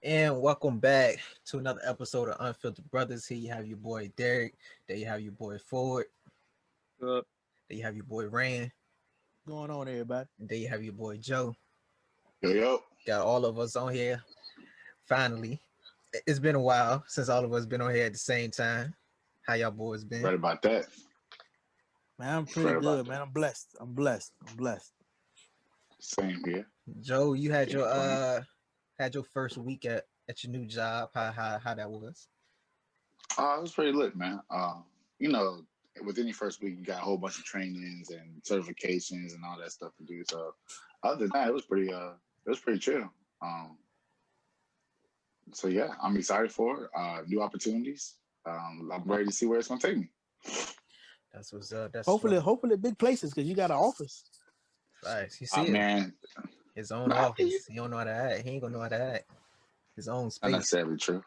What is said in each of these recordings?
And welcome back to another episode of Unfiltered Brothers. Here you have your boy Derek. There you have your boy Floyd. Up. There you have your boy Rand. Going on, everybody? And there you have your boy Joe. Yo, yo. Got all of us on here. Finally. It's been a while since all of us been on here at the same time. How y'all boys been? Right about that. Man, I'm pretty good, man. I'm blessed. I'm blessed. Same here. Joe, you had your first week at your new job. How that was? It was pretty lit, man. With any first week, you got a whole bunch of trainings and certifications and all that stuff to do. So, other than that, it was pretty chill. So yeah, I'm excited for it. New opportunities. I'm ready to see where it's gonna take me. That's what's up. That's hopefully big places because you got an office. Nice. You see it, man. His own office. He don't know how to act. He ain't gonna know how to act. His own space. Not necessarily true.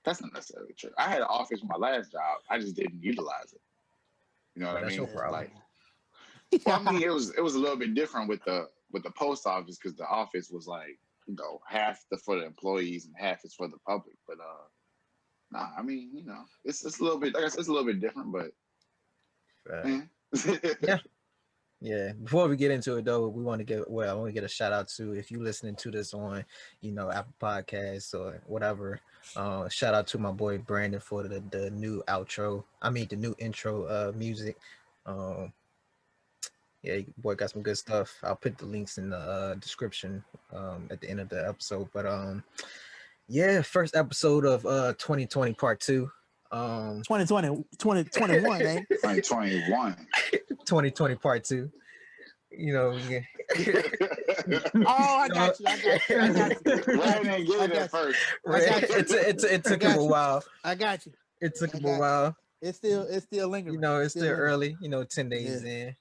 That's not necessarily true. I had an office with my last job. I just didn't utilize it. You know what I mean? That's your problem. Well, I mean, it was a little bit different with the post office because the office was like, half for the employees and half is for the public. But I mean, it's a little bit. I guess it's a little bit different, but yeah. Before we get into it, though, I want to get a shout out to, if you listening to this on, Apple Podcasts or whatever. Shout out to my boy Brandon for the new outro. I mean, the new intro music. Yeah, boy got some good stuff. I'll put the links in the description at the end of the episode. But yeah, first episode of 2020 part 2. 2020, 2021, eh? 2021. 2020 part 2. Yeah. Oh, I got you. Ryan didn't get it at first. It took him a while. I got you. It took him a while. It's still lingering. It's still early. 10 days in.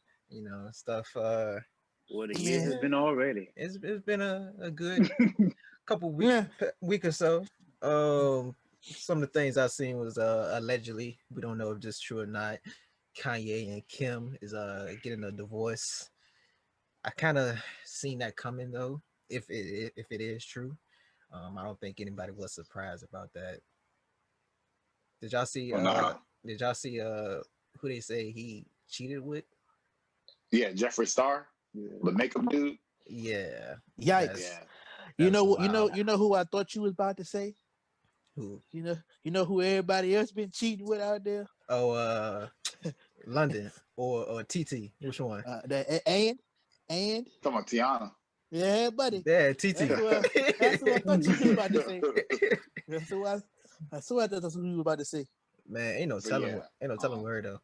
Stuff. What a year has been already. It's been a good couple week or so. Some of the things I've seen was allegedly, we don't know if this is true or not, Kanye and Kim is getting a divorce. I kind of seen that coming though, if it is true. I don't think anybody was surprised about that. Did y'all see who they say he cheated with? Yeah, Jeffree Star, the makeup dude. Yeah. Yikes. You know who I thought you was about to say? Who? You know who everybody else been cheating with out there? Oh, London or TT. Which one? And Talking about Tiana. Yeah, buddy. Yeah, TT. That's who I thought you was about to say. That's who I thought that's what you was about to say. Man, ain't no telling where though.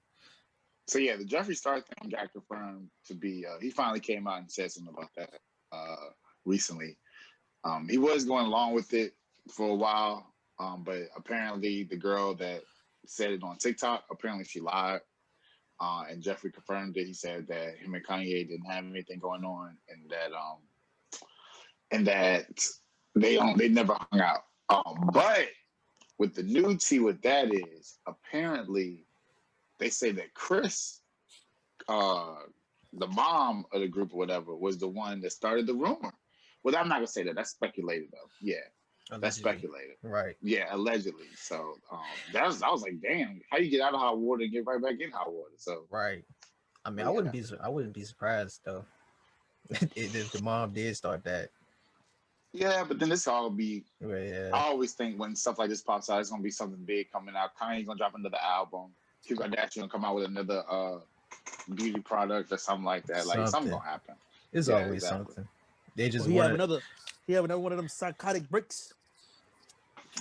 So yeah, the Jeffree Star thing got confirmed to be. He finally came out and said something about that recently. He was going along with it for a while, but apparently the girl that said it on TikTok, apparently she lied, and Jeffree confirmed it. He said that him and Kanye didn't have anything going on, and that they never hung out. But with the new tea, what that is, apparently they say that Chris, the mom of the group or whatever, was the one that started the rumor. Well, I'm not gonna say that. That's speculated though. Yeah, allegedly. That's speculated. Right. Yeah, allegedly. So I was like, damn, how you get out of hot water and get right back in hot water? So right. I mean, I wouldn't be surprised though if the mom did start that. Yeah, but then this all be. Yeah. I always think when stuff like this pops out, it's gonna be something big coming out. Kanye's gonna drop another album. Kim Kardashian gonna come out with another beauty product or something like that. Like something gonna happen. It's always something. They just he have another one of them psychotic bricks.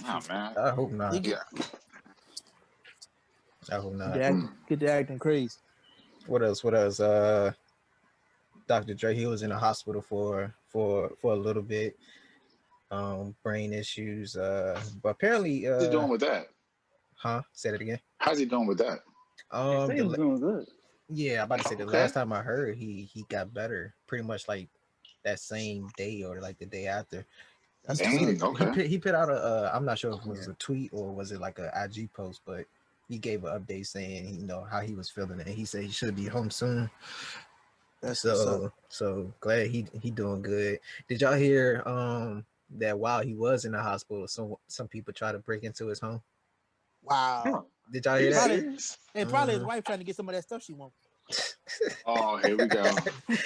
Oh man, I hope not. Yeah. I hope not. Get to acting crazy. What else? Dr. Dre, he was in the hospital for a little bit. Brain issues. But apparently how's he doing with that? Huh? Say that again. How's he doing with that? He was doing good. Yeah, I'm about to say the last time I heard he got better pretty much like that same day or like the day after. He put out I'm not sure if it was a tweet or was it like a IG post, but he gave an update saying, how he was feeling it. He said he should be home soon. So glad he doing good. Did y'all hear that while he was in the hospital, some people tried to break into his home. Wow. Did y'all hear that? Probably his wife trying to get some of that stuff she wants. Oh, here we go.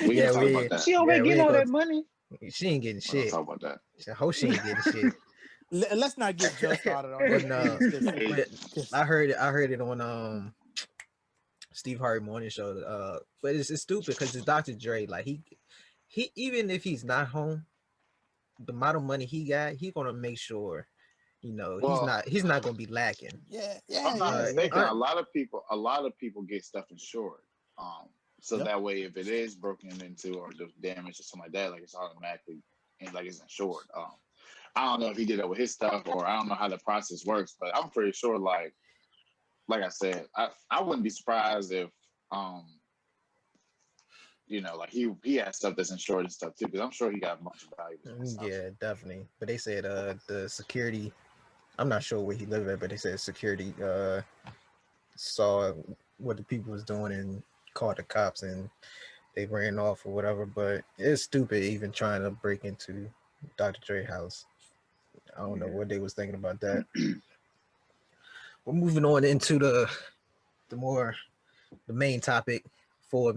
We Yeah, can talk about that. She already getting all that money. She ain't getting We'll shit. talk about that. I hope she ain't getting shit. Let's not get Joe started on But no, that. I heard it on Steve Harvey Morning Show. But it's stupid because it's Dr. Dre. Like he even if he's not home, the amount of money he got, he's gonna make sure, he's not gonna be lacking. Yeah. I'm not mistaken. A lot of people get stuff insured. So that way, if it is broken into or damaged or something like that, like it's automatically and like it's insured. I don't know if he did that with his stuff or I don't know how the process works, but I'm pretty sure, like I said, I wouldn't be surprised if, like he has stuff that's insured and stuff too, because I'm sure he got a bunch of valuables. Yeah, definitely. But they said the security, I'm not sure where he lived at, but they said security saw what the people was doing and called the cops and they ran off or whatever. But it's stupid even trying to break into Dr. Dre's house. I don't know what they was thinking about that. We're moving on into the main topic. Talk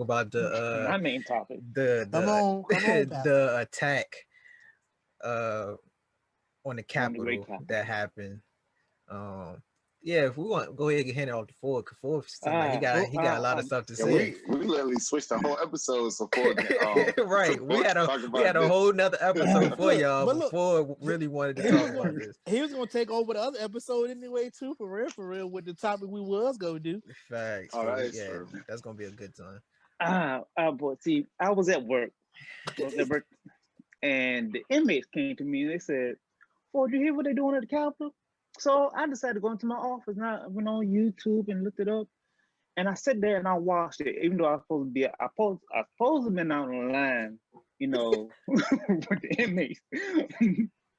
about the my main topic. Come on, the attack on the Capitol that happened. If we want, go ahead and hand it off to Ford. Cause Ford seemed like he got a lot of stuff to say. We literally switched the whole episode so Ford right. We had a whole nother episode for y'all, but Ford really wanted to talk about this. He was gonna take over the other episode anyway, too, for real, with the topic we was gonna do. Facts. All right, that's gonna be a good time. But see, I was at work, and the inmates came to me and they said, "Oh, did you hear what they're doing at the Capitol?" So I decided to go into my office and I went on YouTube and looked it up. And I sat there and I watched it, even though I was supposed to have been out online, with the inmates.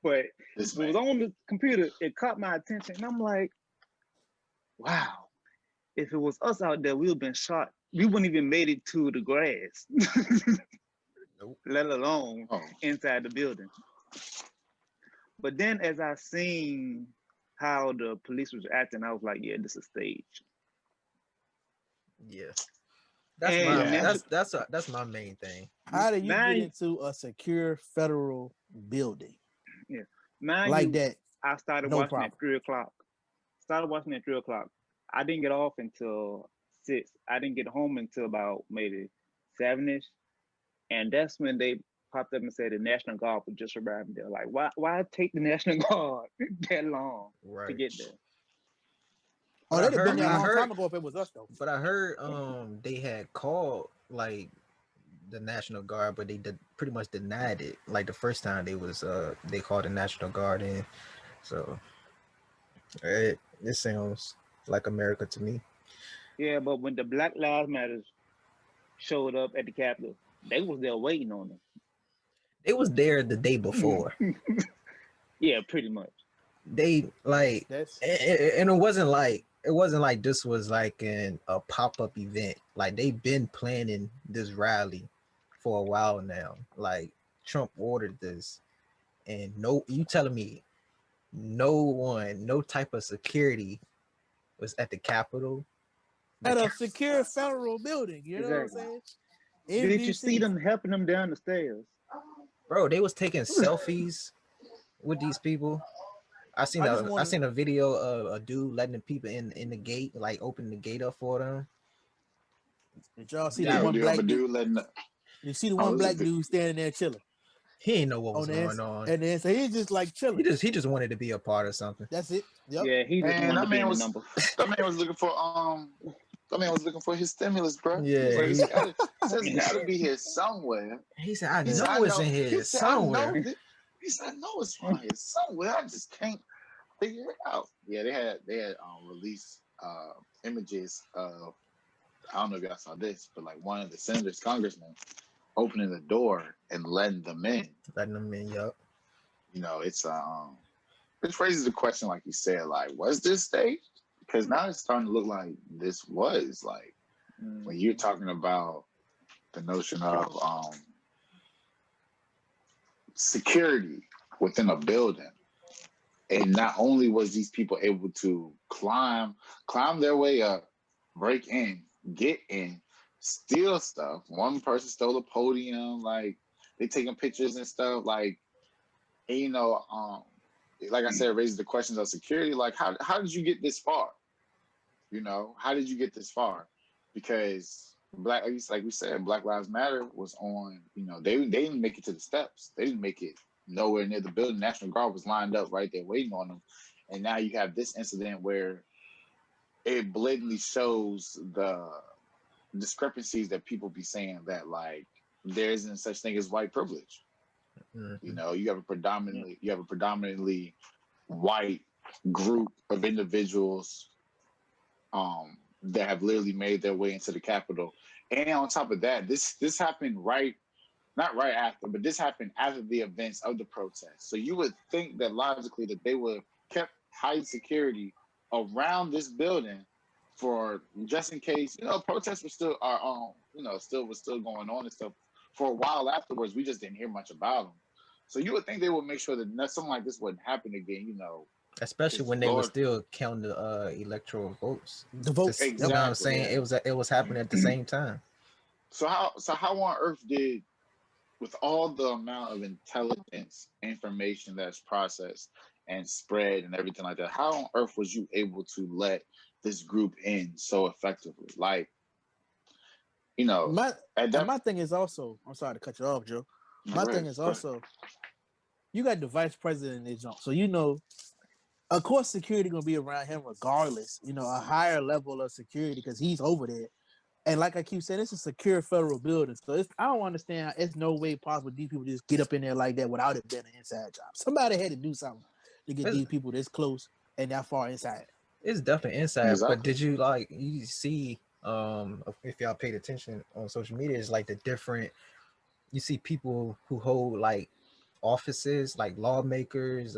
But it was on the computer, it caught my attention. And I'm like, wow, if it was us out there, we would have been shot. We wouldn't even made it to the grass, nope. Let alone inside the building. But then as I seen how the police was acting, I was like, yeah, this is staged. Yeah. That's my main thing. How do you get into a secure federal building? Yeah. That. I started watching at 3 o'clock. I didn't get off until 6. I didn't get home until about maybe 7-ish. And that's when they popped up and said the National Guard was just arriving there. Like, why take the National Guard that long to get there? Oh, they'd have been there a long time ago if it was us, though. But I heard they had called like the National Guard, but they pretty much denied it. Like the first time they called the National Guard in. So it sounds like America to me. Yeah, but when the Black Lives Matter showed up at the Capitol, they was there waiting on them. They was there the day before. Yeah, pretty much. They like, and it wasn't like this was like a pop-up event. Like they've been planning this rally for a while now. Like Trump ordered this, and you telling me no type of security was at the Capitol? At a secure federal building, you know what I'm saying? Did you see them helping them down the stairs? Bro, they was taking selfies with these people. I seen a video of a dude letting the people in the gate, like opening the gate up for them. Did y'all see the one black dude? You see the one black dude standing there chilling. He ain't know what was going on. And then so he's just like chilling. He just wanted to be a part of something. That's it. Yep. Yeah, he just wanted to be in the number. That man was looking for That man was looking for his stimulus, bro. Yeah, he said it's got to be here somewhere. He said, "I know it's in here somewhere." He said, "I know it's in here somewhere. I just can't figure it out." Yeah, they had released images of, I don't know if y'all saw this, but like one of the senators, congressmen, opening the door and letting them in. Yup. It raises the question, like you said, like, was this staged? Because now it's starting to look like this was, like, when you're talking about the notion of security within a building. And not only was these people able to climb their way up, break in, get in, steal stuff. One person stole a podium, like they taking pictures and stuff, like, and, you know, like I said, it raises the questions of security. Like, how did you get this far? You know, how did you get this far? Because like we said, Black Lives Matter was on. You know, they didn't make it to the steps. They didn't make it nowhere near the building. National Guard was lined up right there waiting on them. And now you have this incident where it blatantly shows the discrepancies that people be saying that, like, there isn't such thing as white privilege. Mm-hmm. You know, you have a predominantly white group of individuals that have literally made their way into the Capitol. And on top of that, this happened not right after, but this happened after the events of the protest. So you would think that logically that they would have kept high security around this building for just in case, you know, protests were still was still going on and stuff for a while afterwards. We just didn't hear much about them. So you would think they would make sure that something like this wouldn't happen again, you know. Especially when they were still counting the electoral votes. The votes. Exactly. You know what I'm saying? Yeah. It was happening at the same time. So how on earth did, with all the amount of intelligence, information that's processed and spread and everything like that, how on earth was you able to let this group in so effectively? Like, you know, my thing is also, I'm sorry to cut you off, Joe. My thing is also, you got the vice president in this jump, so you know, of course, security gonna be around him regardless. You know, a higher level of security because he's over there. And like I keep saying, it's a secure federal building. So I don't understand how it's no way possible these people just get up in there like that without it being an inside job. Somebody had to do something to get these people this close and that far inside. It's definitely inside. Exactly. But did you you see if y'all paid attention on social media, it's like you see people who hold like offices, like lawmakers.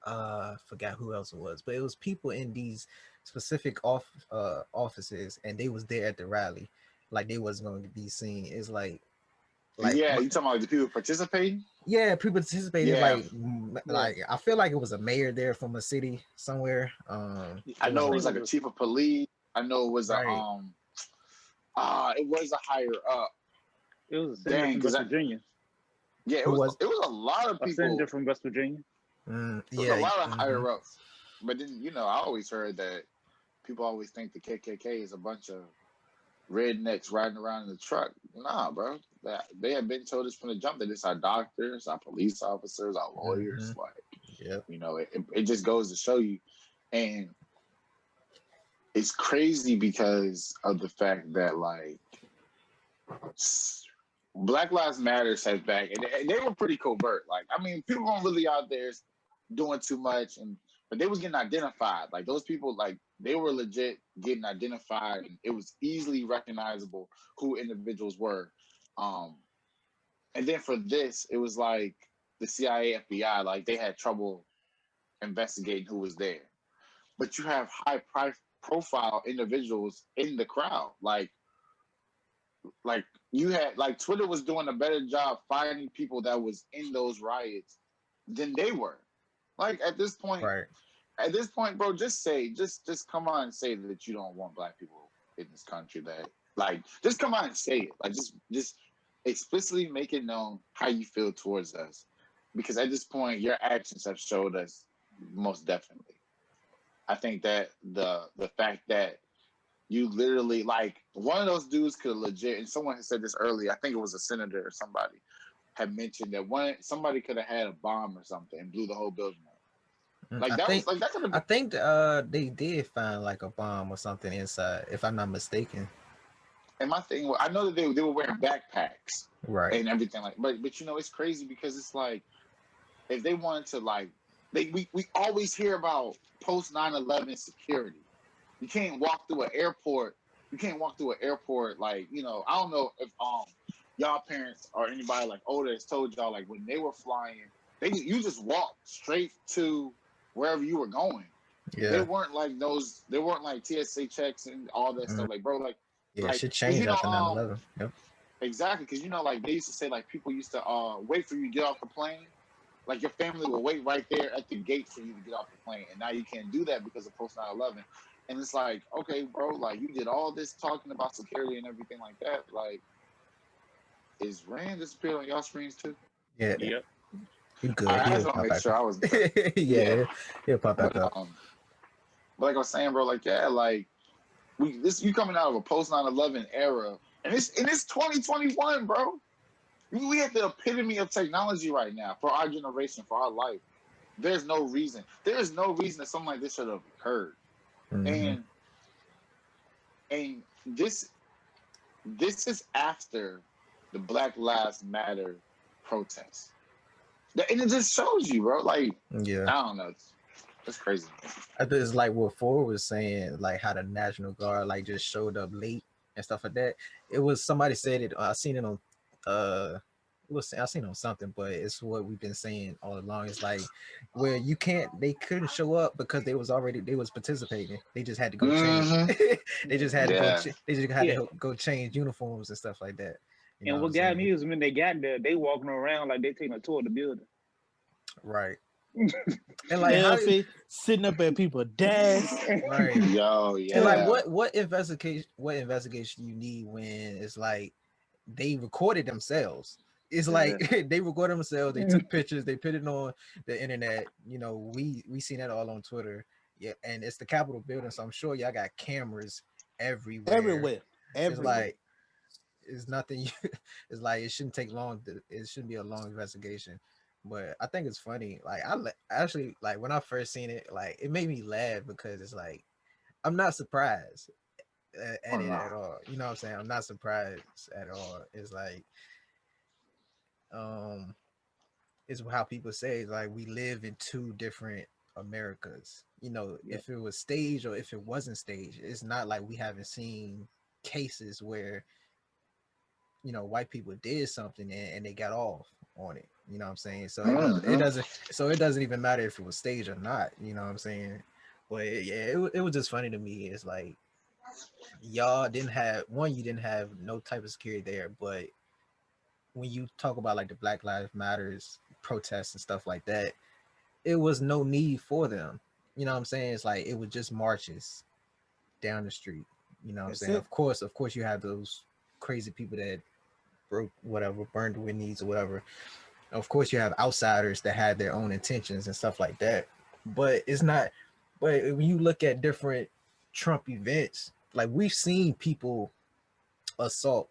I forgot who else it was, but it was people in these specific offices, and they was there at the rally, like they wasn't going to be seen. It's like yeah, you talking about the people participating? Yeah, people participated. Yeah. Like I feel like it was a mayor there from a city somewhere. I know it was like a chief of police. I know it was it was a higher up. It was a senator from West Virginia. Yeah, it was a lot of people. A senator from West Virginia. It was a lot of higher ups. But then, you know, I always heard that people always think the KKK is a bunch of rednecks riding around in the truck. Nah, bro. They have been told us from the jump that it's our doctors, our police officers, our lawyers. You know, it just goes to show you. And it's crazy because of the fact that, like, Black Lives Matter set back, and they were pretty covert. Like, I mean, people weren't really out there doing too much, but they was getting identified. Like, those people, like, they were legit getting identified, and it was easily recognizable who individuals were. And then for this, it was like the CIA, FBI, like, they had trouble investigating who was there. But you have high profile individuals in the crowd, like you had, like, Twitter was doing a better job finding people that was in those riots than they were. Like, at this point, bro, just come on and say that you don't want Black people in this country. That, like, just come on and say it. Like, just explicitly make it known how you feel towards us, because at this point, your actions have showed us most definitely. I think that the fact that you literally, like, one of those dudes could legit, and someone had said this earlier, I think it was a senator or somebody, had mentioned that somebody could have had a bomb or something and blew the whole building up. Like, I think they did find like a bomb or something inside, if I'm not mistaken. And my thing, I know that they were wearing backpacks, right, and everything, like, but you know, it's crazy because it's like, if they wanted to, like, we always hear about post 9/11 security. You can't walk through an airport. Like, you know, I don't know if y'all parents or anybody like older has told y'all, like, when they were flying, you just walked straight to wherever you were going. Yeah. They weren't like TSA checks and all that stuff. Like, bro, like, shit changed after 9/11. Yep. Exactly, because like they used to say like people used to wait for you to get off the plane. Like your family will wait right there at the gate for you to get off the plane, and now you can't do that because of post 9/11. And it's like, okay, bro, like you did all this talking about security and everything like that. Like, is Rand disappeared on y'all screens too? Yeah, Yep. you good? I He'll just want to pop make back sure up. I was. Yeah, he'll pop back But up. but like I was saying, bro, like like you coming out of a post 9/11 era, and it's 2021, bro. We have the epitome of technology right now for our generation, for our life. There's no reason. There is no reason that something like this should have occurred. Mm-hmm. And this is after the Black Lives Matter protests. And it just shows you, bro. Like, Yeah, I don't know. It's crazy. I think it's like what Ford was saying, like how the National Guard like just showed up late and stuff like that. It was somebody said it. I seen it on I seen it on something, but it's what we've been saying all along. It's like where they couldn't show up because they was participating. They just had to go change. Mm-hmm. They just had to Yeah. to go change uniforms and stuff like that. You know And what I'm what got saying? me is when they got there, they walking around like they taking a tour of the building. Right. And like Selfie, sitting up at people's desks. right. Yo, yeah. And like what investigation you need when it's like they recorded themselves. It's like they recorded themselves, they took pictures, they put it on the internet. You know, we seen that all on Twitter. Yeah, and it's the Capitol building, so I'm sure y'all got cameras everywhere. It's like it's nothing. It's like it shouldn't take long. It shouldn't be a long investigation. But I think it's funny. Like actually like when I first seen it, like it made me laugh because it's like I'm not surprised at it at all. You know what I'm saying? I'm not surprised at all. It's like it's how people say like we live in two different Americas. You know, if it was staged or if it wasn't staged, it's not like we haven't seen cases where white people did something and they got off on it. You know what I'm saying? So it doesn't even matter if it was staged or not. You know what I'm saying? But it was just funny to me. It's like y'all didn't have you didn't have no type of security there, but when you talk about like the Black Lives Matters protests and stuff like that, it was no need for them. You know what I'm saying? It's like it was just marches down the street. You know what I'm saying? Of course you have those crazy people that burned the Whitney's or whatever. Of course you have outsiders that had their own intentions and stuff like that. But it's not but when you look at different Trump events, like we've seen people assault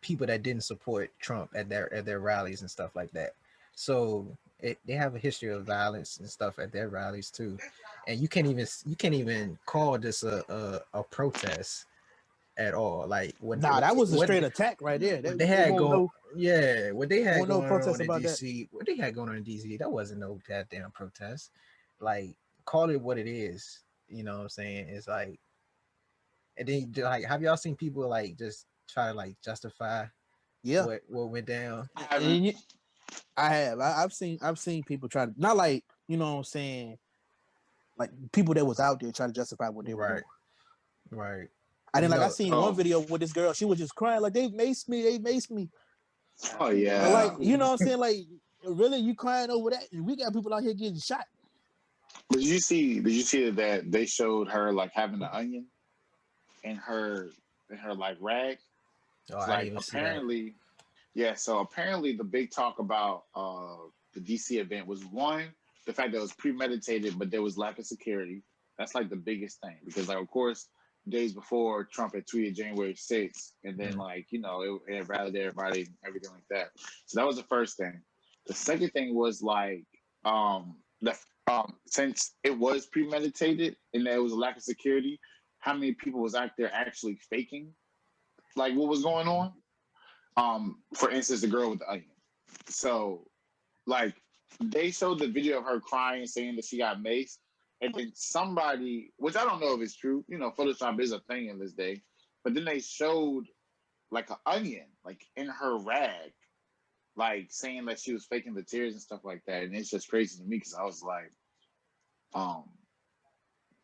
people that didn't support Trump at their rallies and stuff like that. So they have a history of violence and stuff at their rallies too. And you can't even call this a protest at all. Like that was a straight attack right there. What they had going protest on in about DC. What they had going on in DC, that wasn't no goddamn protest. Like call it what it is. You know what I'm saying? It's like, and then like, have y'all seen people like just try to like justify what went down? I have. I've seen people try to, not like, you know what I'm saying, like people that was out there trying to justify what they were doing. Right. I didn't I seen one video with this girl. She was just crying like they maced me. Oh yeah. Like, you know what I'm saying? Like, really, you crying over that? And we got people out here getting shot. Did you see that they showed her like having an onion in her like rag? Oh, I like didn't even apparently see that. Yeah, so apparently the big talk about the DC event was, one, the fact that it was premeditated, but there was lack of security. That's like the biggest thing, because like, of course, days before Trump had tweeted January 6th, and then like, it rallied everybody and everything like that. So that was the first thing. The second thing was like, since it was premeditated and there was a lack of security, how many people was out there actually faking like what was going on? For instance, the girl with the onion. So, like, they showed the video of her crying, saying that she got maced, and then somebody, which I don't know if it's true, Photoshop is a thing in this day, but then they showed like an onion, like in her rag, like saying that she was faking the tears and stuff like that, and it's just crazy to me because I was like,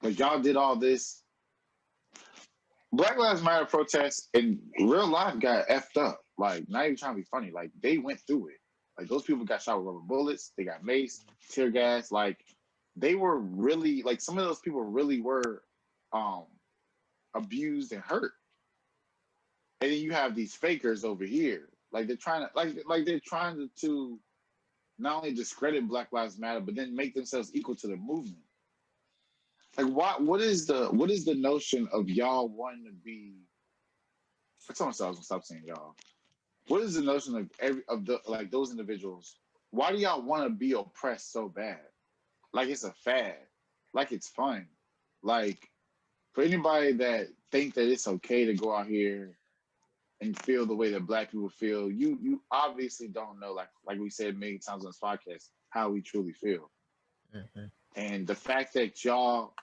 but y'all did all this. Black Lives Matter protests in real life got effed up. Like, not even trying to be funny. Like, they went through it. Like, those people got shot with rubber bullets. They got mace, tear gas. Like, they were really, like, some of those people really were abused and hurt. And then you have these fakers over here. Like, they're trying to, they're trying to not only discredit Black Lives Matter, but then make themselves equal to the movement. Like, what is the notion of y'all wanting to be? I told myself, stop saying y'all. What is the notion of those individuals? Why do y'all want to be oppressed so bad? Like it's a fad, like it's fun. Like for anybody that think that it's okay to go out here and feel the way that Black people feel, you obviously don't know, like we said many times on this podcast, how we truly feel. Mm-hmm. And the fact that y'all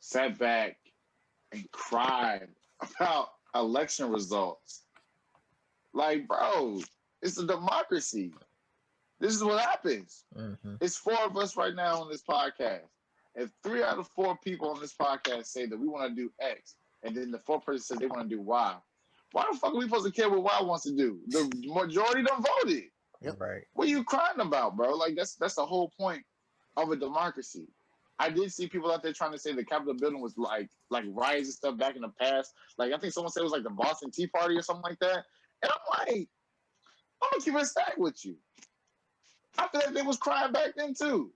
sat back and cried about election results, like, bro, it's a democracy. This is what happens. Mm-hmm. It's 4 of us right now on this podcast. If 3 out of 4 people on this podcast say that we want to do X, and then the 4th person says they want to do Y, why the fuck are we supposed to care what Y wants to do? The majority don't voted. Yep. Right. What are you crying about, bro? Like that's the whole point of a democracy. I did see people out there trying to say the Capitol building was like riots and stuff back in the past. Like I think someone said it was like the Boston Tea Party or something like that. And I'm like, I'm gonna keep it stacked with you. I feel like they was crying back then too.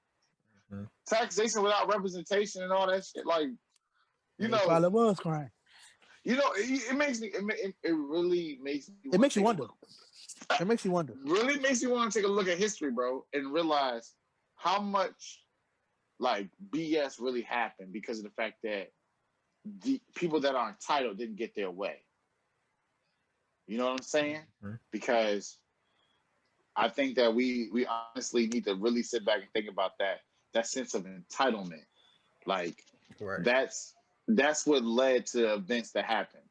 Mm-hmm. Taxation without representation and all that shit. Like, you know, probably was crying. You know, it makes me. It really makes me. It makes you wonder. It makes you wonder. Really makes you want to take a look at history, bro, and realize how much like BS really happened because of the fact that the people that are entitled didn't get their way. You know what I'm saying? Mm-hmm. Because I think that we honestly need to really sit back and think about that sense of entitlement. Like that's what led to events that happened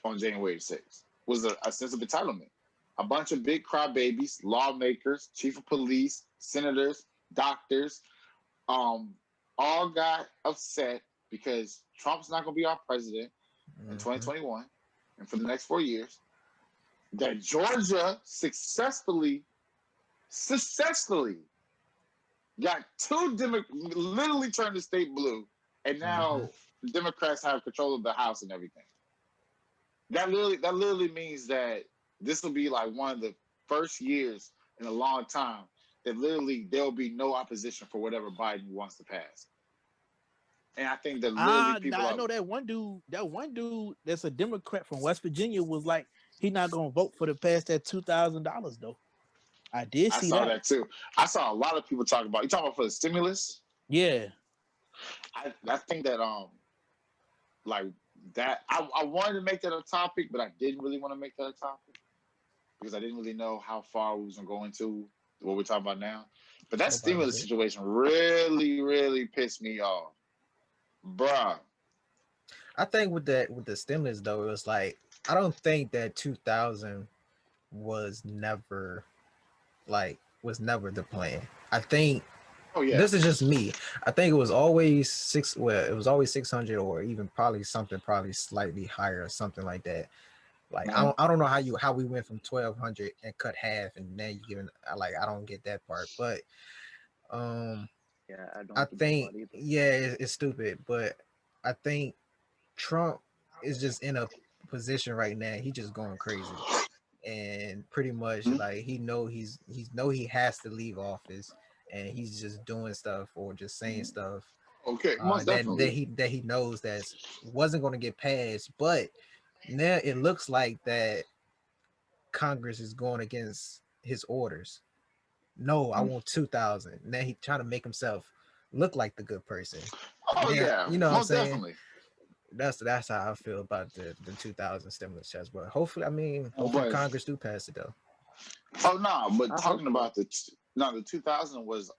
on January 6th was a sense of entitlement. A bunch of big crybabies, lawmakers, chief of police, senators, doctors, all got upset because Trump's not going to be our president in 2021 and for the next 4 years. That Georgia successfully got literally turned the state blue, and now Democrats have control of the House and everything. That literally means that this will be like one of the first years in a long time that literally there will be no opposition for whatever Biden wants to pass. And I think that literally people. I know that one dude that's a Democrat from West Virginia was like, he not gonna vote for the pass that $2,000 though. I saw that too. I saw a lot of people talking about. You talking about for the stimulus? Yeah. I think that like that I wanted to make that a topic, but I didn't really want to make that a topic because I didn't really know how far we was gonna go into what we're talking about now. But that stimulus situation really, really pissed me off, bruh. I think with the stimulus though, it was like I don't think that 2000 was never the plan. I think this is just me. I think it was always 600 or even probably slightly higher or something like that. Like I don't know how we went from 1,200 and cut half and then you giving I don't get that part. But I think it's stupid, but I think Trump is just in a position right now. He's just going crazy. And pretty much like he has to leave office, and he's just doing stuff or just saying stuff. Okay, most definitely. that he knows that wasn't going to get passed, but now it looks like that Congress is going against his orders. No, I want 2,000. Now he's trying to make himself look like the good person. Oh yeah, you know most what I'm saying? Definitely. That's how I feel about the 2000 stimulus checks. But hopefully Congress do pass it though. Oh no, but talking about the 2000 was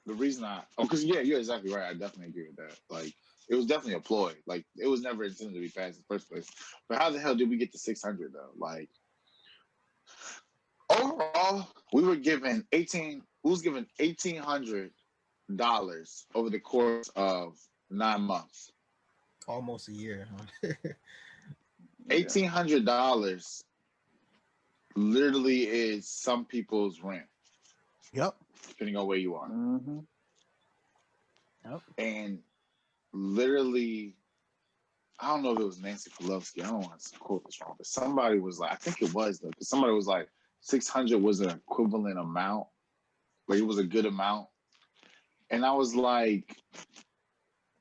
the reason because you're exactly right. I definitely agree with that. Like it was definitely a ploy. Like it was never intended to be passed in the first place. But how the hell did we get to 600 though? Like overall, we were given $1,800 over the course of 9 months. Almost a year, huh? $1,800 literally is some people's rent. Yep. Depending on where you are. Mm-hmm. Yep. And literally, I don't know if it was Nancy Pelosi. I don't want to quote this wrong, but somebody was like, I think it was though, because somebody was like, 600 was an equivalent amount. Like it was a good amount. And I was like,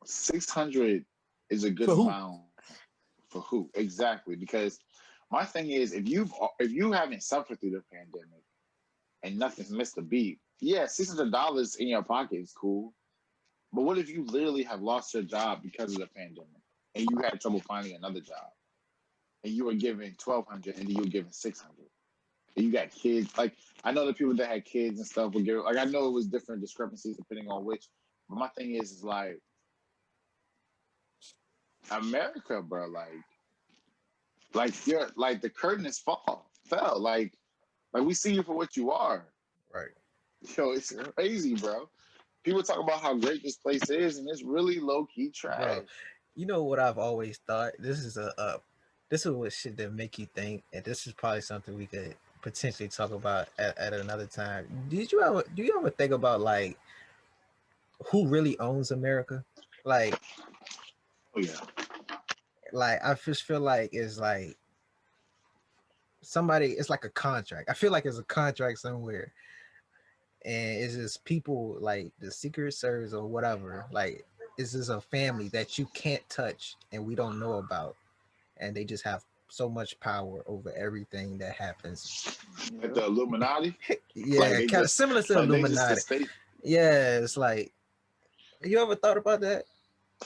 600 is a good amount for who? Exactly. Because my thing is, if you haven't suffered through the pandemic and nothing's missed a beat, yeah, $600 in your pocket is cool. But what if you literally have lost your job because of the pandemic and you had trouble finding another job and you were given 1,200 and then you were given 600? And you got kids. Like, I know the people that had kids and stuff would give, like, I know it was different discrepancies depending on which, but my thing is like, America, bro, like you're, like, the curtain is fell. Like we see you for what you are. Right. Yo, it's crazy, bro. People talk about how great this place is, and it's really low-key trash. Bro, you know what I've always thought? This is what shit that make you think, and this is probably something we could potentially talk about at another time. Do you ever think about like who really owns America? Like, Oh yeah. Like I just feel like it's like somebody. It's like a contract. I feel like it's a contract somewhere, and it's just people like the Secret Service or whatever. Like, it's just a family that you can't touch and we don't know about, and they just have so much power over everything that happens. Like the Illuminati. Yeah, like kind of similar to like Illuminati. Yeah, it's like, you ever thought about that?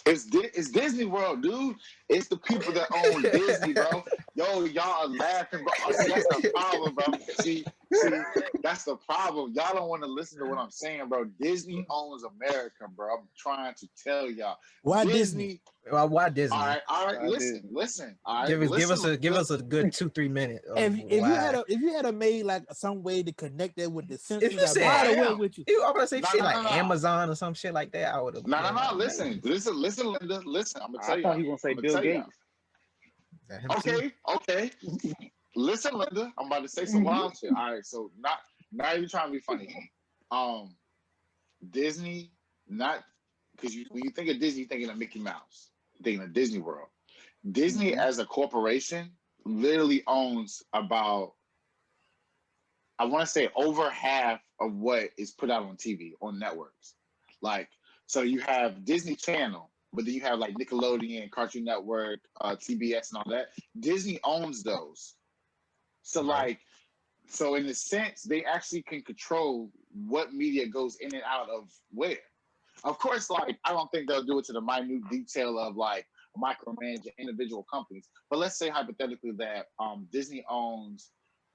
It's Disney World, dude. It's the people that own Disney, bro. Yo, y'all are laughing, bro. See, that's the problem, bro. See, that's the problem. Y'all don't want to listen to what I'm saying, bro. Disney owns America, bro. I'm trying to tell y'all. Why Disney? Why Disney? All right. Listen. All right, give us a good 2-3 minutes. If you had a made like some way to connect that with the Simpsons, if you said, right away with you. I'm gonna say shit like Amazon or some shit like that. I would have. No. Listen, Linda. Listen, I'm gonna tell you. I thought he was gonna say Bill Gates. Okay. Listen, Linda, I'm about to say some wild shit. All right, so not even trying to be funny. Disney, not because when you think of Disney, you're thinking of Mickey Mouse, you're thinking of Disney World. Disney as a corporation literally owns about, I want to say, over half of what is put out on TV on networks. Like, so you have Disney Channel, but then you have like Nickelodeon, Cartoon Network, TBS, and all that. Disney owns those. So so in a sense, they actually can control what media goes in and out of where. Of course, like, I don't think they'll do it to the minute detail of like micromanaging individual companies. But let's say hypothetically that Disney owns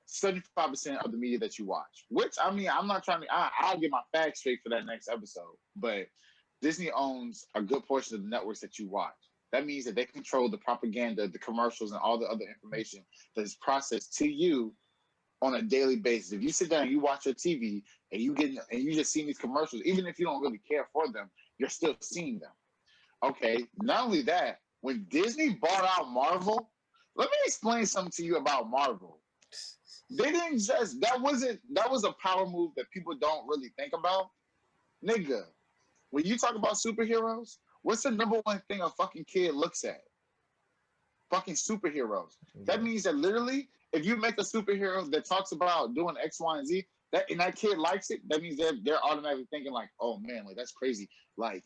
75% of the media that you watch, which, I mean, I'm not trying to, I'll get my facts straight for that next episode, but Disney owns a good portion of the networks that you watch. That means that they control the propaganda, the commercials, and all the other information that is processed to you on a daily basis. If you sit down and you watch your TV and you just see these commercials, even if you don't really care for them, you're still seeing them. Okay, not only that, when Disney bought out Marvel, let me explain something to you about Marvel. They didn't just, that was a power move that people don't really think about. Nigga, when you talk about superheroes, what's the number one thing a fucking kid looks at? Fucking superheroes. That means that literally, if you make a superhero that talks about doing X, Y, and Z, and that kid likes it, that means they're automatically thinking like, oh man, like that's crazy. Like,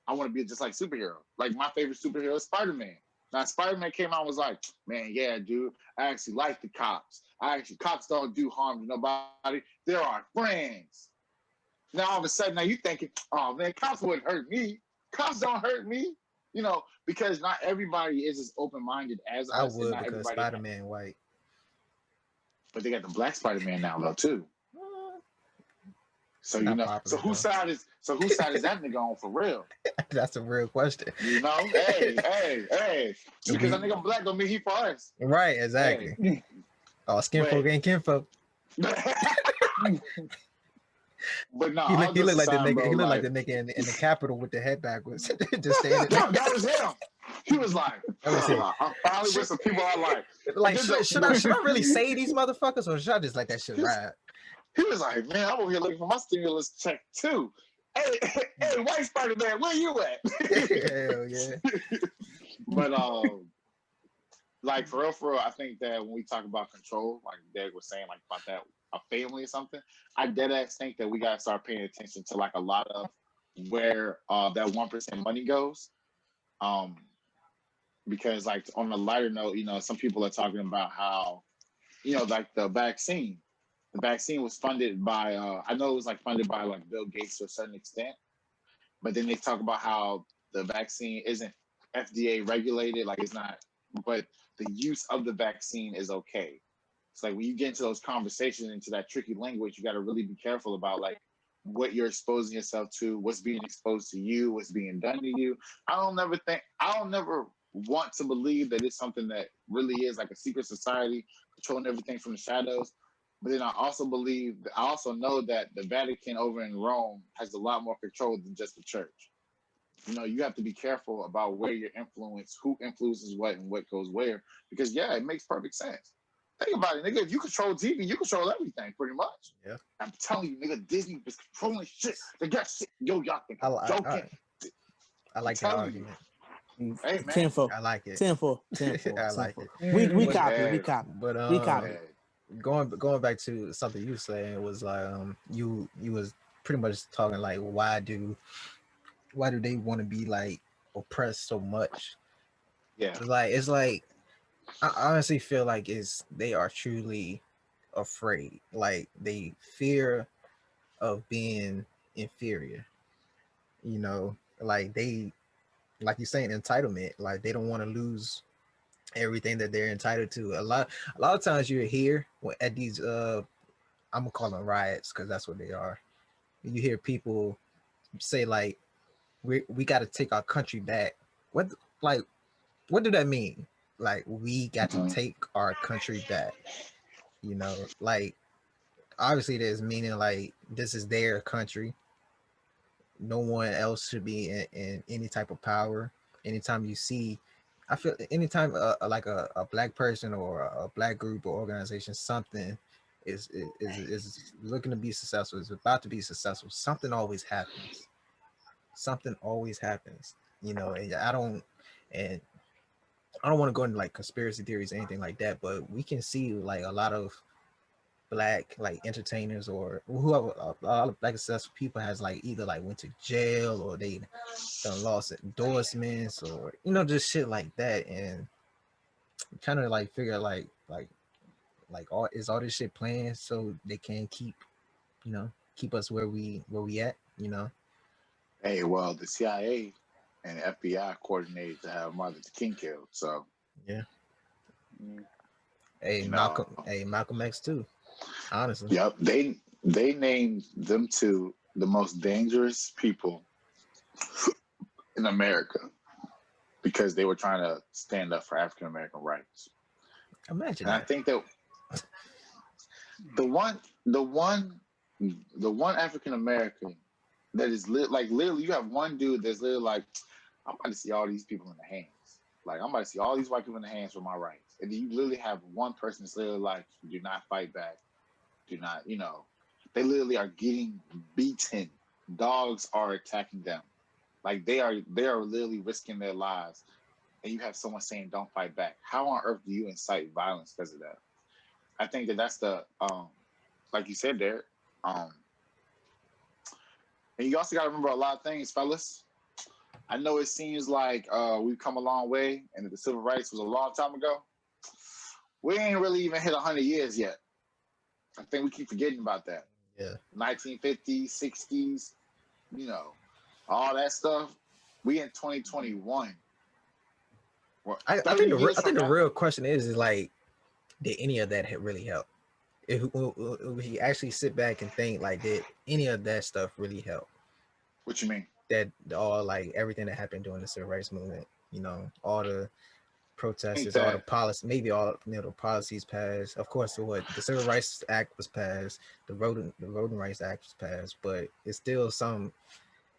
I want to be just like superhero. Like, my favorite superhero is Spider-Man. Now, Spider-Man came out and was like, man, yeah, dude, I actually like the cops. Cops don't do harm to nobody. They're our friends. Now, all of a sudden, now you thinking, oh man, cops wouldn't hurt me. Cops don't hurt me. You know, because not everybody is as open-minded as I us. would, because Spider-Man white. But they got the black Spider-Man now, though, too. So, you know, popular, whose side is that nigga on for real? That's a real question. You know, hey. Because that nigga black don't mean he for us. Right, exactly. Hey. Oh, skinfolk ain't kinfolk. But no, he looked like the nigga. Bro, he looked like the nigga in the Capitol with the head backwards, just standing. That was him. He was like, Let me see. I'm finally with some people I like. Like, should I really say these motherfuckers, or should I just let that shit ride? He was like, man, I'm over here looking for my stimulus check too. Hey, White Spider-Man, where you at? Hell yeah. But like for real, I think that when we talk about control, like Derek was saying, like about that a family or something, I dead ass think that we gotta start paying attention to like a lot of where that 1% money goes. Because like on a lighter note, you know, some people are talking about how, you know, like the vaccine was funded by I know it was like funded by like Bill Gates to a certain extent, but then they talk about how the vaccine isn't FDA regulated, like it's not, but the use of the vaccine is okay. It's like when you get into those conversations, into that tricky language, you got to really be careful about like what you're exposing yourself to, what's being exposed to you, what's being done to you. I don't never want to believe that it's something that really is like a secret society controlling everything from the shadows. But then I also know that the Vatican over in Rome has a lot more control than just the church. You know, you have to be careful about where your influence, who influences what and what goes where, because yeah, it makes perfect sense. Think about it, nigga. If you control TV, you control everything pretty much. Yeah. I'm telling you, nigga, Disney is controlling shit. They got shit. Yo, y'all think I'm joking. I like that argument. Hey, man. 10-4. I like it. 10-4. I like it. We But- copy. But We copy. going back to something you were saying was like you was pretty much talking like why do they want to be like oppressed so much? Yeah. It's like I honestly feel like they are truly afraid. Like they fear of being inferior. You know, like like you're saying, entitlement. Like they don't want to lose everything that they're entitled to. A lot of times you're here at these I'm gonna call them riots because that's what they are. You hear people say like we got to take our country back. What do that mean? Like we got to take our country back. You know, like obviously there's meaning like this is their country. No one else should be in any type of power. Anytime you see, I feel anytime like a black person or a black group or organization, something is looking to be successful, is about to be successful, something always happens. You know, and I don't want to go into like conspiracy theories or anything like that, but we can see like a lot of black like entertainers or whoever, a lot of black successful people has like either like went to jail or they done lost endorsements or you know just shit like that, and kind of like figure like all this shit planned so they can keep us where we at, you know. Hey, well, the CIA and FBI coordinated to have Martin Luther King killed, so yeah. Hey, you Malcolm X too. Honestly. Yep, they named them two the most dangerous people in America because they were trying to stand up for African American rights. Imagine and that. I think that the one African American that is literally, you have one dude that's literally like, I'm about to see all these people in the hands. Like, I'm about to see all these white people in the hands for my rights. And then you literally have one person that's literally like, do not fight back. Do not, you know, they literally are getting beaten. Dogs are attacking them. Like they are literally risking their lives. And you have someone saying, don't fight back. How on earth do you incite violence because of that? I think that's the, like you said there, and you also got to remember a lot of things, fellas. I know it seems like we've come a long way and that the civil rights was a long time ago. We ain't really even hit 100 years yet. I think we keep forgetting about that. Yeah. 1950s, 60s, you know, all that stuff. We in 2021. Well, I think the real question is like, did any of that really help? If you actually sit back and think, like, did any of that stuff really help? What you mean? That all like everything that happened during the civil rights movement, you know, all the protests, all the policy, maybe all the policies passed. Of course, the Civil Rights Act was passed, the Voting Rights Act was passed, but it's still some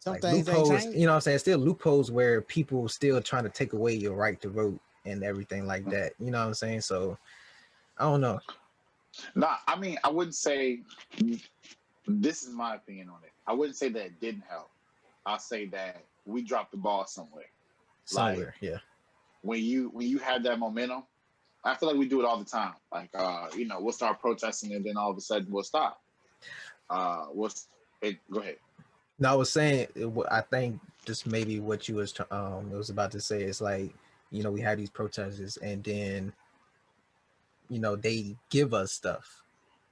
like things loopholes. ain't changed. You know what I'm saying? Still loopholes where people still trying to take away your right to vote and everything like that. You know what I'm saying? So I don't know. No, I mean, I wouldn't say, this is my opinion on it. I wouldn't say that it didn't help. I'll say that we dropped the ball somewhere. Somewhere, Like, yeah. when you have that momentum, I feel like we do it all the time. Like, we'll start protesting and then all of a sudden we'll stop. Go ahead. No, I was saying, I think just maybe what you was about to say is like, we have these protesters, and then they give us stuff.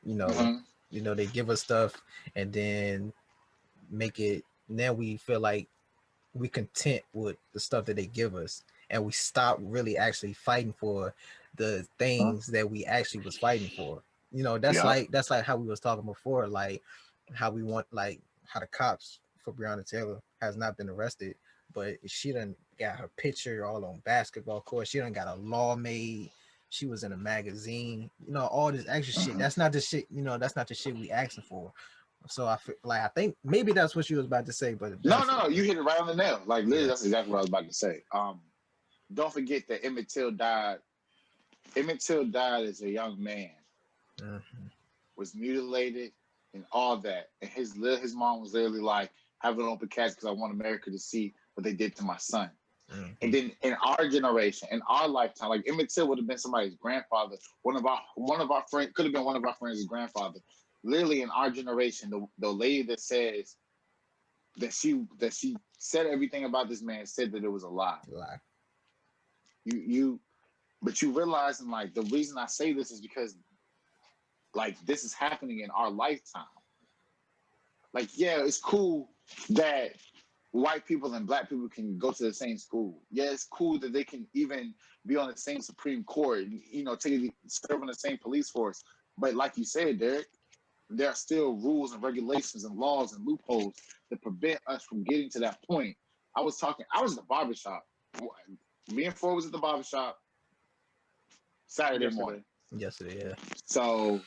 They give us stuff, and then make it. Now we feel like we content with the stuff that they give us, and we stop really actually fighting for the things that we actually was fighting for. That's Yeah. like how we was talking before, like how we want, like how the cops for Breonna Taylor has not been arrested, but she done got her picture all on basketball court. She done got a law made. She was in a magazine. All this extra shit. That's not the shit. That's not the shit we asking for. So I feel like, I think maybe that's what you was about to say, but No, you hit it right on the nail. Like, literally, Yeah. That's exactly what I was about to say. Don't forget that Emmett Till died. Emmett Till died as a young man, was mutilated and all that, and his mom was literally like, "Have an open casket because I want America to see what they did to my son." And then in our generation, in our lifetime, like Emmett Till would have been somebody's grandfather. One of our friends could have been one of our friends' grandfather. Literally, in our generation, the lady that says that she said everything about this man said that it was a lie. But you realize, and like, the reason I say this is because, like, this is happening in our lifetime. Like, yeah, it's cool that white people and black people can go to the same school. Yeah, it's cool that they can even be on the same Supreme Court, serve on the same police force. But like you said, Derek, there are still rules and regulations and laws and loopholes that prevent us from getting to that point. I was at the barbershop. Me and Floyd was at the barbershop Saturday morning. Yesterday, yeah. So,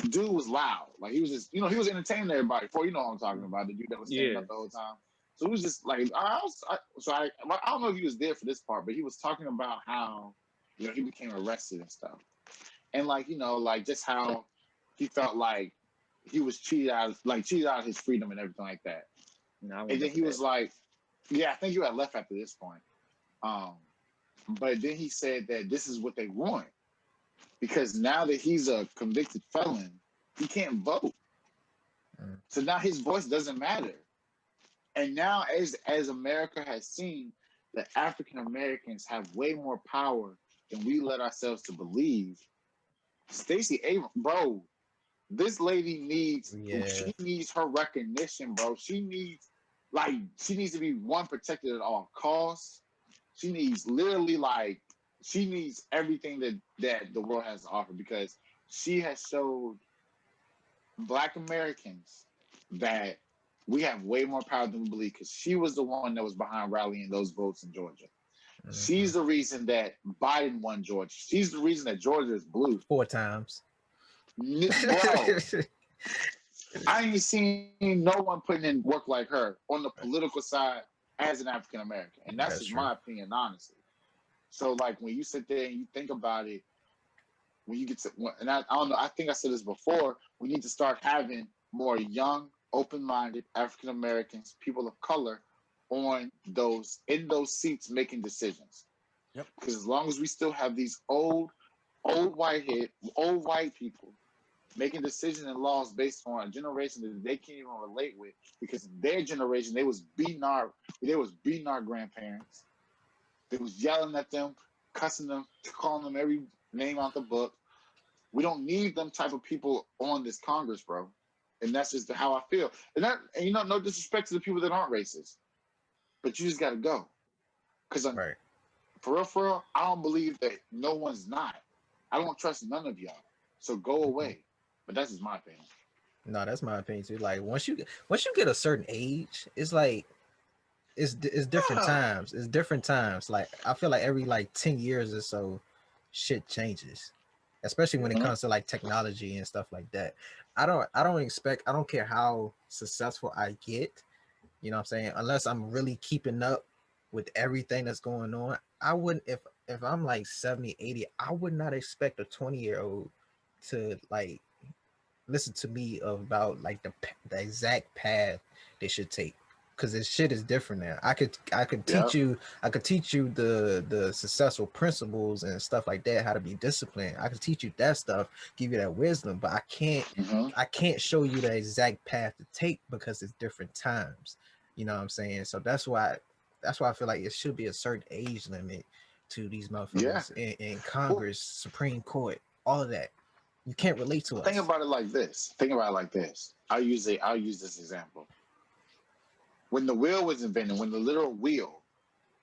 dude was loud. Like, he was just, he was entertaining everybody. You know what I'm talking about, the dude that was standing up the whole time. So it was just like, I don't know if he was there for this part, but he was talking about how, he became arrested and stuff. And like, just how he felt like he was cheated out of his freedom and everything like that. And then he was like, yeah, I think you had left after this point. But then he said that this is what they want, because now that he's a convicted felon, he can't vote. So now his voice doesn't matter. And now, as America has seen that African Americans have way more power than we let ourselves to believe, Stacey Abrams, bro, this lady needs her recognition, bro. She needs to be protected at all costs. She needs everything that the world has to offer, because she has showed Black Americans that we have way more power than we believe, because she was the one that was behind rallying those votes in Georgia. She's the reason that Biden won Georgia. She's the reason that Georgia is blue 4 times. Bro, I ain't seen no one putting in work like her on the political side as an African American, and that's just my opinion, honestly. So, like, when you sit there and you think about it, when you get to, and I don't know, I think I said this before, we need to start having more young, open-minded African Americans, people of color, in those seats making decisions. Yep. Because as long as we still have these old white people making decisions and laws based on a generation that they can't even relate with, because in their generation they was beating our grandparents. They was yelling at them, cussing them, calling them every name out the book. We don't need them type of people on this Congress, bro. And that's just how I feel. And no disrespect to the people that aren't racist, but you just got to go. Because for real, I don't believe that no one's not. I don't trust none of y'all. So go away. But that's just my opinion. No, that's my opinion too. Like, once you get a certain age, it's like it's different times. It's different times. Like, I feel like every 10 years or so, shit changes. Especially when it comes to like technology and stuff like that. I don't care how successful I get, you know what I'm saying? Unless I'm really keeping up with everything that's going on, I wouldn't if I'm like 70, 80, I would not expect a 20-year-old to like listen to me about like the exact path they should take, because this shit is different now. I could teach you the successful principles and stuff like that, how to be disciplined. I could teach you that stuff, give you that wisdom, but I can't show you the exact path to take because it's different times. You know what I'm saying? So that's why I feel like it should be a certain age limit to these motherfuckers in Congress, Supreme Court, all of that. You can't relate to us. Think about it like this. I'll use this example. When the wheel was invented, when the literal wheel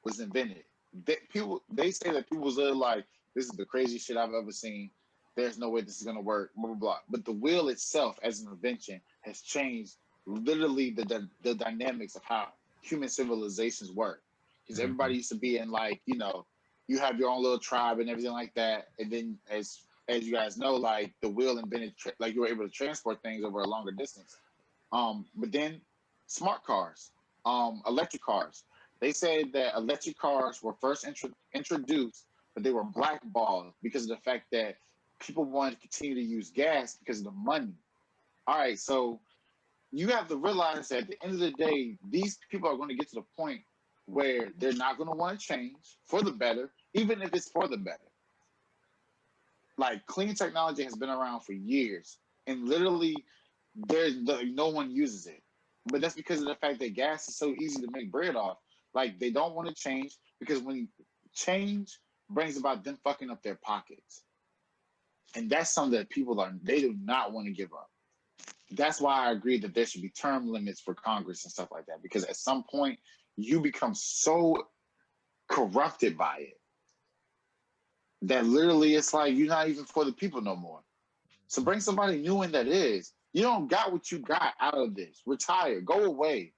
was invented, they say that people was like, this is the craziest shit I've ever seen. There's no way this is gonna work, blah blah blah. But the wheel itself as an invention has changed literally the dynamics of how human civilizations work. Because everybody used to be in like, you have your own little tribe and everything like that. And then as you guys know, like the wheel invented, like you were able to transport things over a longer distance. But then smart cars, electric cars. They said that electric cars were first introduced, but they were blackballed because of the fact that people wanted to continue to use gas because of the money. All right, so you have to realize that at the end of the day, these people are going to get to the point where they're not going to want to change for the better, even if it's for the better. Like clean technology has been around for years, and literally, no one uses it. But that's because of the fact that gas is so easy to make bread off. Like they don't want to change because when change brings about them fucking up their pockets, and that's something that they do not want to give up. That's why I agree that there should be term limits for Congress and stuff like that, because at some point you become so corrupted by it that literally it's like you're not even for the people no more. So bring somebody new in that is. You don't got what you got out of this. Retire. Go away.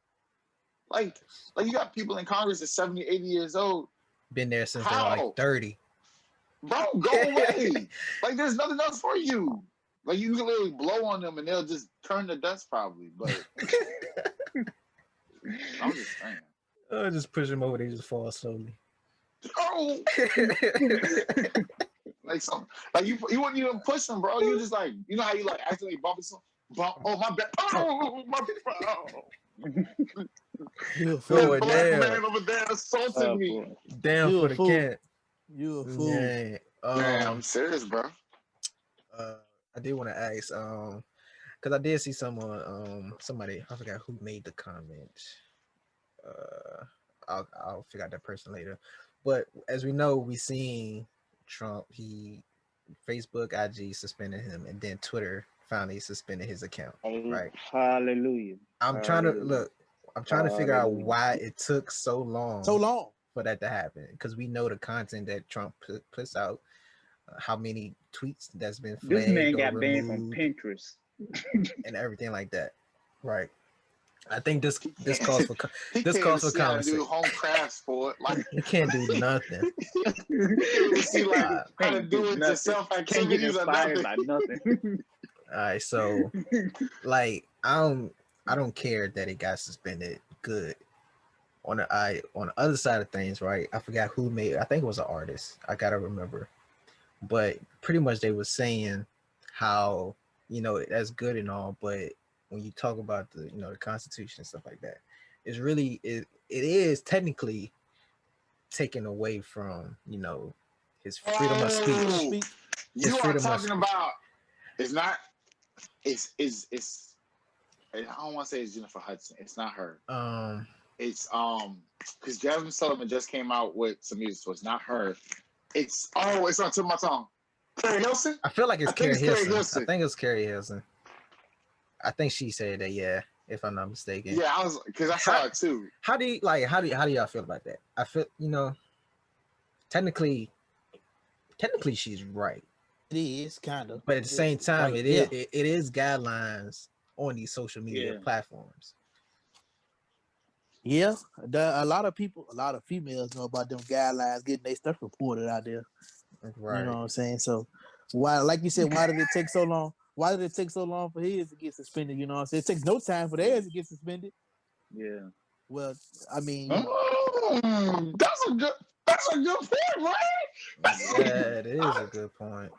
Like you got people in Congress at 70, 80 years old. Been there since they're like 30. Bro, go away. Like there's nothing else for you. Like you can literally blow on them and they'll just turn to dust probably. But I'm just saying. Just push them over, they just fall slowly. Oh, like you wouldn't even push them, bro. You just like, you know how you like accidentally bump oh my bad. Oh my bad. Floyd, that black man over there assaulted me. Damn You for a the fool. cat. You a fool. Yeah. Man, I'm serious, bro. I did want to ask, because I did see someone, somebody, I forgot who made the comment. I'll figure out that person later. But as we know, we seen Trump, Facebook, IG suspended him, and then Twitter finally suspended his account. Right. Hallelujah. I'm trying to figure out why it took so long for that to happen, because we know the content that Trump puts out, how many tweets that's been flagged. This man got banned from Pinterest and everything like that. Right. I think this calls for conversation. Do home crafts for it. Like you can't do nothing. You see like how to do it yourself. I can't get inspired by nothing. All right, so like I don't care that it got suspended. Good. On the other side of things, right? I forgot who made it. I think it was an artist. I gotta remember. But pretty much they were saying how, that's good and all, but when you talk about the Constitution and stuff like that, it's really it is technically taken away from his freedom of speech. You are talking about it's not it's I don't want to say it's Jennifer Hudson. It's not her. It's because Jasmine Sullivan just came out with some music, so it's not her. It's on the tip of my tongue. Carrie Hilson? I feel like it's Carrie Hilson. I think it's Carrie Hilson. I think she said that, yeah, if I'm not mistaken. Yeah, because I saw it too. How do y'all feel about that? I feel, technically she's right. It is kind of, but at the same time, like, it is guidelines on these social media platforms. Yeah, a lot of females know about them guidelines, getting their stuff reported out there. Right. You know what I'm saying? So why, like you said, why did it take so long? Why did it take so long for his to get suspended? You know what I'm saying? It takes no time for theirs to get suspended. Yeah. Well, I mean, that's That's a good point, right? That is a good point.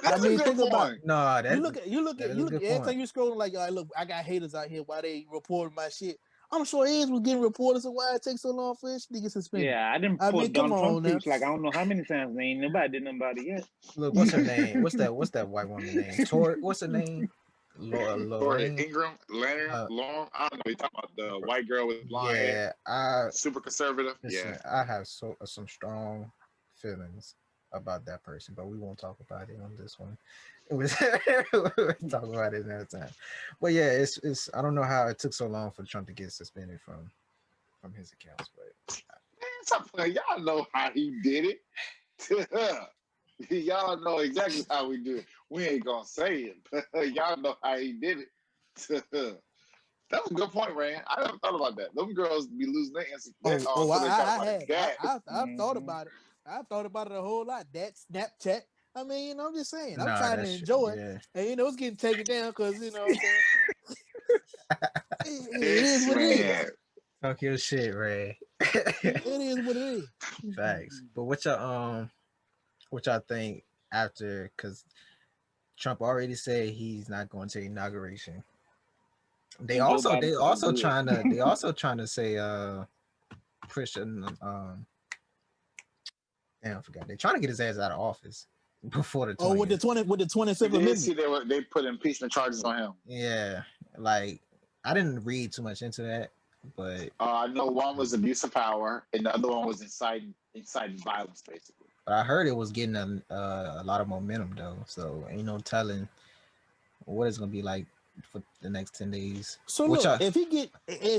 That's a good think point. about it. No, You look at that is a good every point. time you scrolling like, all right, look, I got haters out here. Why they reporting my shit? I'm sure Eds was getting reported. So why it takes so long for this to get suspended? Yeah, I didn't I report mean, come Donald Trump on now. tweets like I don't know how many times. Ain't nobody did nothing about it yet. Look, what's her name? What's that white woman name? What's her name? Tori Lorraine. Ingram, Leonard, Uh, Long. I don't know. You talking about the white girl with blonde hair, yeah, super conservative? listen, Yeah. I have some strong feelings about that person, but we won't talk about it on this one. We'll talk about it another time. But yeah, it's I don't know how it took so long for Trump to get suspended from his accounts, but Man, stop playing. Y'all know how he did it. Y'all know exactly how we do it. We ain't gonna say it, but y'all know how he did it. That was a good point, Rand. I never thought about that. Them girls be losing their instant. I've thought about it. I've thought about it a whole lot. That Snapchat. I mean, you know, I'm just saying. I'm trying to enjoy it. Yeah. And, you know, it's getting taken down because, you know what I'm saying? it is what it is. Talk your shit, Ray. It is what it is. Facts. But what y'all think after, because Trump already said he's not going to inauguration. They also trying to say push damn, I forgot. They're trying to get his ass out of office before the 20th. With the 25th Amendment. See, they put impeachment charges on him. Yeah, like I didn't read too much into that, but I know one was abuse of power, and the other one was inciting violence, basically. But I heard it was getting a lot of momentum though, so ain't no telling what it's gonna be like for the next 10 days. So look, if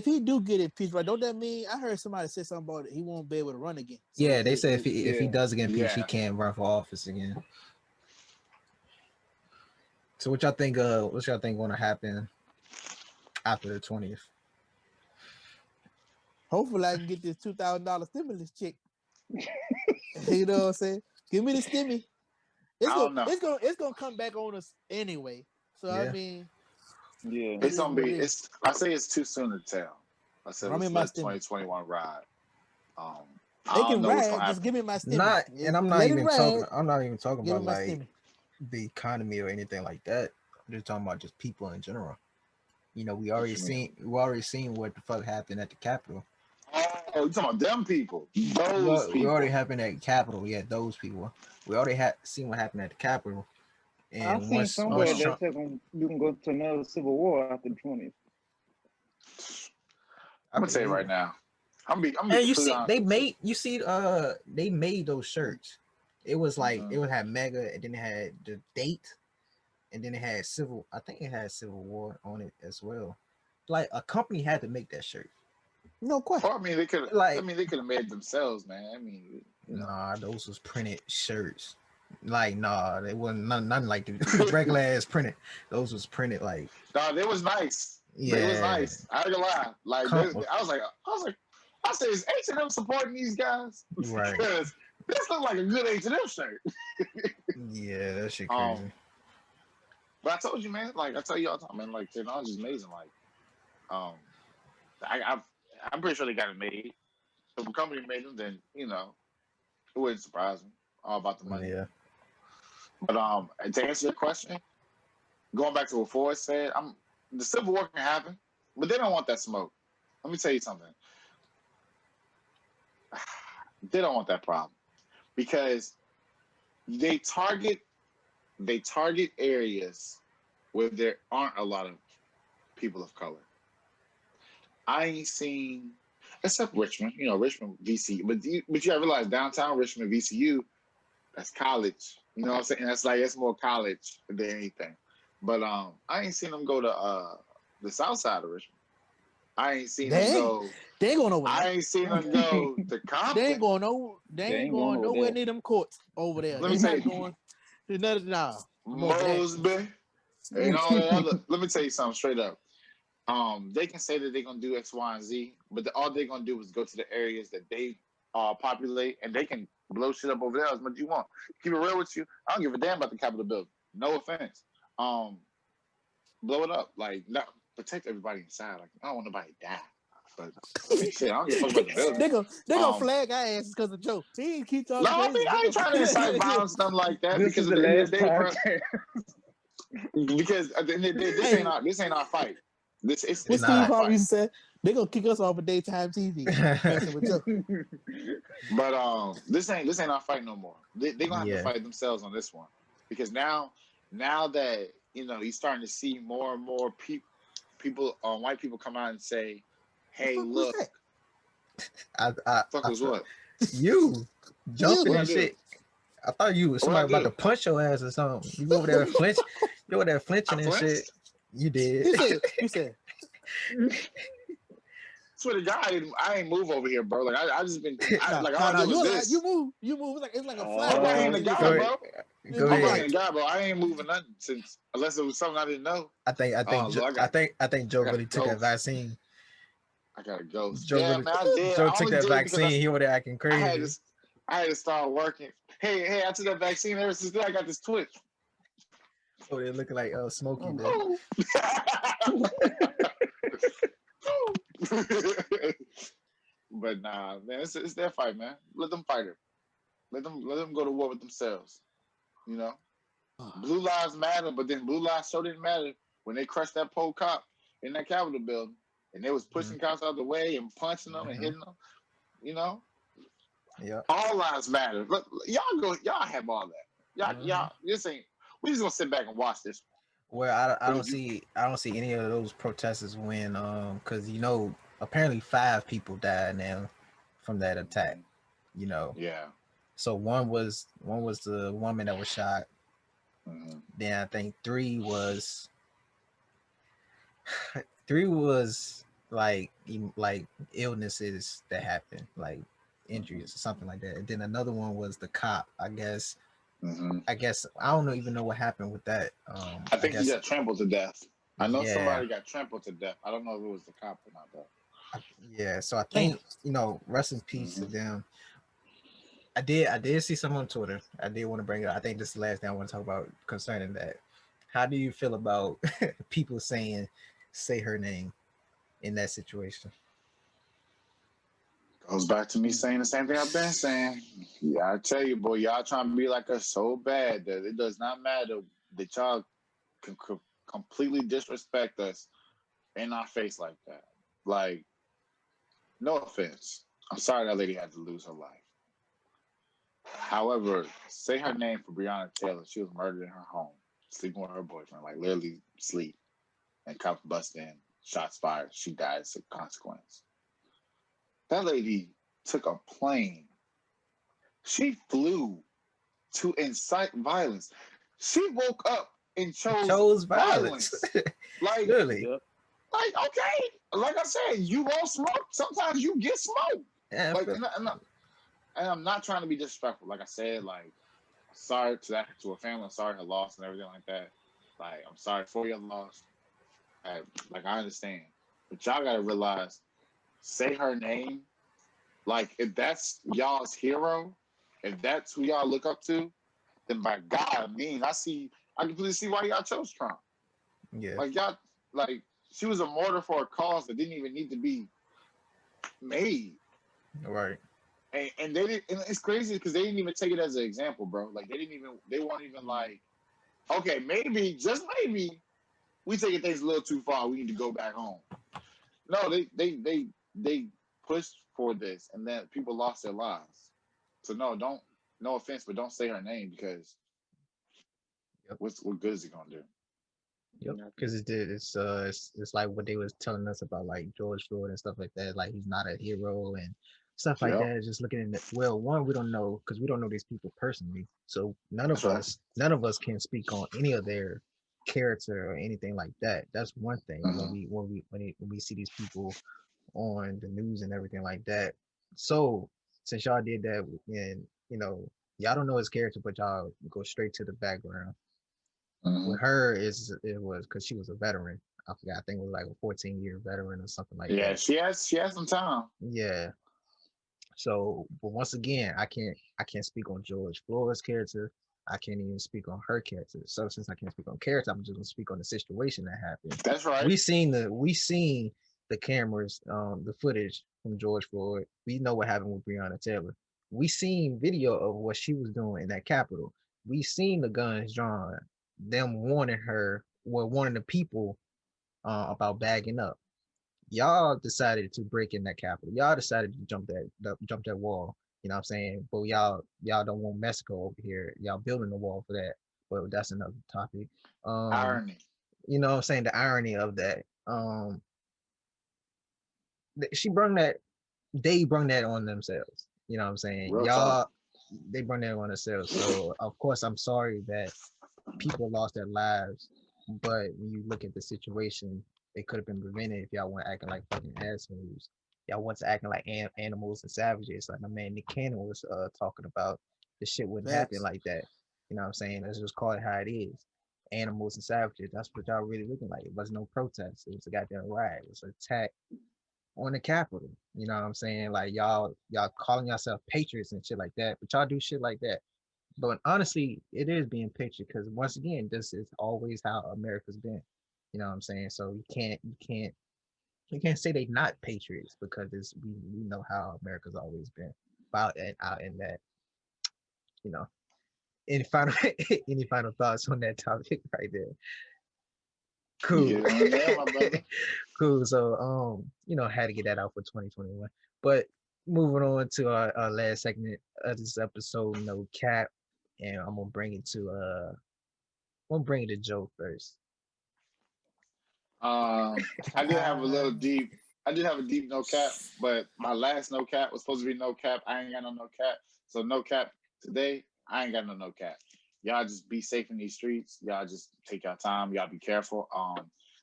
he do get impeached, right? Don't that mean I heard somebody say something about it? He won't be able to run again. So yeah, they say if he does get impeached, he can't run for office again. So what y'all think? What y'all think going to happen after the 20th? Hopefully, I can get this $2,000 stimulus check. You know what I'm saying? Give me the stimmy. It's gonna come back on us anyway. So yeah. I mean, yeah, it's gonna be. I say it's too soon to tell. I said let's let 2021 ride. They can ride. Just give me my stimmy. I'm not even talking about like the economy or anything like that. I'm just talking about just people in general. You know, we already seen what the fuck happened at the Capitol. Oh, you talking about them people? We already happened at Capitol. Yeah, those people. We already seen what happened at the Capitol. And I've seen somewhere that says we can go to another civil war after the 20th. I'm gonna say it right now. And you see, they made those shirts. It was like it would have mega, and then it had the date, and then it had civil. I think it had Civil War on it as well. Like a company had to make that shirt. No question. Well, I mean, they could have made it themselves, man. I mean, nah, those was printed shirts. Like, nah, they wasn't nothing like the regular ass printed. Those was printed like. Nah, they was nice. Yeah, it was nice. I ain't gonna lie. Like, I said, is H&M supporting these guys? Right. Because this look like a good H&M shirt. Yeah, that shit crazy. But I told you, man. Like I tell you all the time, man. Like technology is amazing. Like, I'm pretty sure they got it made. If a company made them, then it wouldn't surprise me. All about the money. Yeah. But to answer your question, going back to what Floyd said, the Civil War can happen, but they don't want that smoke. Let me tell you something. They don't want that problem because they target areas where there aren't a lot of people of color. I ain't seen, except Richmond, Richmond, VCU, but you gotta realize downtown Richmond, VCU, that's college. You know what I'm saying? That's more college than anything. But I ain't seen them go to the south side of Richmond. I ain't seen them go. They ain't going nowhere. I ain't seen them go to Compton. They ain't going nowhere near them courts over there. Let me tell you. Mosby. And all that other. Let me tell you something straight up. They can say that they're gonna do X, Y, and Z, but all they're gonna do is go to the areas that they populate, and they can blow shit up over there as much as you want. Keep it real with you. I don't give a damn about the Capitol building. No offense. Blow it up. Like, protect everybody inside. Like, I don't want nobody to die. But I mean, shit, I don't give a fuck about the building. They gonna flag our asses because of Joe. He ain't keep talking No, I crazy. mean, I ain't trying to incite violence, nothing like that. This Because is at the the end of last the day, bro, podcast. because at the end of the day, this ain't our fight. It's What not Steve our Harvey fight. used to say? They gonna kick us off of daytime TV. Messing with Joe. But this ain't our fight no more. They gonna have to fight themselves on this one, because now that you're starting to see more and more people white people come out and say, "Hey, look, fuck was what you jumping and shit." I thought you was somebody about to punch your ass or something. You over there flinching. You over there flinching and shit. You did. You said. Swear to God, I ain't move over here, bro. Like I just been all I do is this. You move. It's like a flag. I'm right-handed the guy, bro. Go I'm ahead. right-handed guy, bro. I ain't moving nothing since unless it was something I didn't know. I think Joe really took that vaccine. I got a ghost. Joe I did. Joe took that vaccine. He over there acting crazy. I had to start working. Hey, I took that vaccine. Ever since then, I got this twitch. Oh, they're looking like Smokey did. But nah, man, it's their fight, man. Let them fight her. Let them go to war with themselves. Blue lives matter, but then blue lives so didn't matter when they crushed that pole cop in that Capitol building, and they was pushing cops out of the way and punching them and hitting them. Yeah. All lives matter. Look, y'all have all that. Y'all. This ain't. We just gonna sit back and watch this. Well, I don't see any of those protesters win. Because apparently 5 people died now from that attack. Yeah. So one was the woman that was shot. Then I think 3 was like illnesses that happened, like injuries or something like that. And then another one was the cop. I guess I don't even know what happened with that. I think he got trampled to death. I know somebody got trampled to death. I don't know if it was the cop or not though. Yeah, so I think rest in peace to them. I did see some on Twitter. I did want to bring it up. I think this is the last thing I want to talk about concerning that. How do you feel about people saying "say her name" in that situation? Goes back to me saying the same thing I've been saying. Yeah, I tell you, boy, y'all trying to be like us so bad that it does not matter that y'all can completely disrespect us in our face like that. Like, no offense. I'm sorry that lady had to lose her life. However, say her name for Bianca Taylor. She was murdered in her home, sleeping with her boyfriend, like literally sleep. And cops bust in, shots fired. She died as a consequence. That lady took a plane. She flew to incite violence. She woke up and chose violence. Like, really? Like, okay. Like I said, you won't smoke. Sometimes you get smoked. Yeah, and I'm not trying to be disrespectful. Like I said, like, sorry to her family. I'm sorry her loss and everything like that. Like, I'm sorry for your loss. I understand. But y'all got to realize, say her name. Like, if that's y'all's hero, if that's who y'all look up to, then by God, I completely see why y'all chose Trump. Yeah. Like, y'all, like, she was a martyr for a cause that didn't even need to be made. Right. And they didn't, and it's crazy because they didn't even take it as an example, bro. Like, they weren't even like, okay, maybe, just maybe, we taking things a little too far. We need to go back home. No, they pushed for this, and then people lost their lives. So no offense, but don't say her name because what good is it gonna do? Yep, because it's like what they was telling us about like George Floyd and stuff like that. Like he's not a hero and stuff like that. Just looking at one, we don't know because we don't know these people personally. So none of us can speak on any of their character or anything like that. That's one thing. When we see these people on the news and everything like that. So since y'all did that, and y'all don't know his character, but y'all go straight to the background. With her, it was because she was a veteran. I forgot. I think it was like a 14-year veteran or something like that. Yeah, she has some time. Yeah. So, but once again, I can't speak on George Floyd's character. I can't even speak on her character. So since I can't speak on character, I'm just gonna speak on the situation that happened. That's right. We seen the cameras, the footage from George Floyd. We know what happened with Breonna Taylor. We seen video of what she was doing in that Capitol. We seen the guns drawn, them warning her, well, warning the people about bagging up. Y'all decided to break in that Capitol. Y'all decided to jump that wall. You know what I'm saying? But y'all don't want Mexico over here. Y'all building the wall for that. But that's another topic. Irony. You know what I'm saying? The irony of that. She brung that. They brung that on themselves. You know what I'm saying? Real Y'all, talk. they brung that on themselves. So of course, I'm sorry that people lost their lives. But when you look at the situation, it could have been prevented if y'all weren't acting like fucking assholes. Y'all want to acting like animals and savages. Like my man Nick Cannon was talking about, the shit wouldn't happen Facts. like that. You know what I'm saying? Let's just call it how it is. Animals and savages. That's what y'all really looking like. It was no protest. It was a goddamn riot. It was an attack on the Capitol. You know what I'm saying? Like y'all calling yourself patriots and shit like that, but y'all do shit like that. But honestly, it is being pictured because once again, this is always how America's been. You know what I'm saying? So you can't say they not patriots because we know how America's always been about and out in that. You know. Any final any final thoughts on that topic right there? You Cool. hit it on the nail, my brother. Cool. So had to get that out for 2021. But moving on to our last segment of this episode, no cap. And I'm gonna bring it to Joe first. I did have a little deep. I did have a deep no cap, but my last no cap was supposed to be no cap. I ain't got no cap. So no cap today. I ain't got no cap. Y'all just be safe in these streets. Y'all just take your time. Y'all be careful.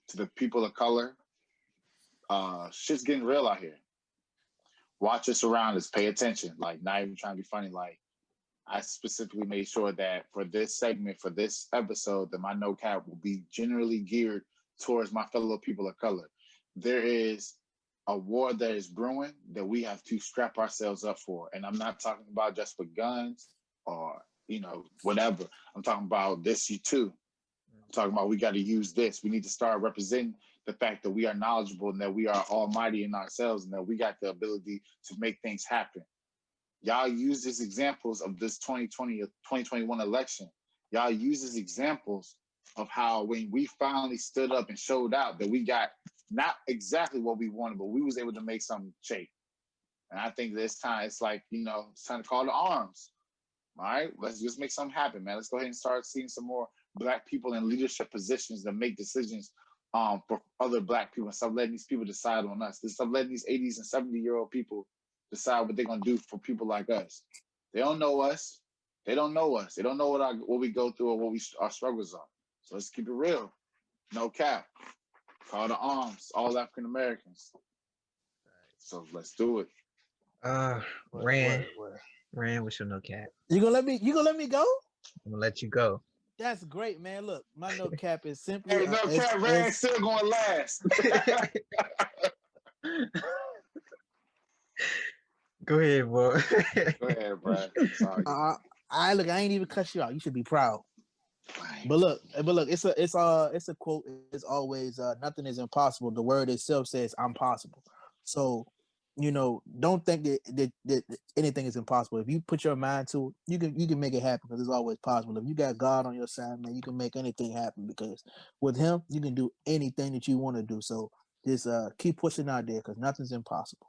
To the people of color, shit's getting real out here. Watch your surroundings. Pay attention. Like, not even trying to be funny. Like, I specifically made sure that for this segment, for this episode, that my no cap will be generally geared towards my fellow people of color. There is a war that is brewing that we have to strap ourselves up for. And I'm not talking about just with guns or, whatever. I'm talking about this too. I'm talking about we got to use this. We need to start representing the fact that we are knowledgeable and that we are almighty in ourselves and that we got the ability to make things happen. Y'all use these examples of this 2020 or 2021 election. Y'all use these examples of how when we finally stood up and showed out that we got not exactly what we wanted, but we was able to make something shake. And I think this time it's like, it's time to call to arms. All right, let's just make something happen, man. Let's go ahead and start seeing some more Black people in leadership positions that make decisions for other Black people and stop letting these people decide on us. Stop letting these 80s and 70-year-old people decide what they're gonna do for people like us. They don't know us. They don't know us. They don't know what we go through or what our struggles are. So let's keep it real. No cap. Call to arms. All African Americans. So let's do it. Rand, what's your no cap? You gonna let me go? I'm gonna let you go. That's great, man. Look, my no cap is simply Hey, no cap. Rand's still going last. Go ahead, boy. Go ahead, Brad. Sorry. I ain't even cut you out. You should be proud. But look, it's a quote. It's always nothing is impossible. The word itself says I'm possible. So, don't think that anything is impossible. If you put your mind to it, you can make it happen because it's always possible. If you got God on your side, man, you can make anything happen because with Him, you can do anything that you want to do. So just keep pushing out there because nothing's impossible.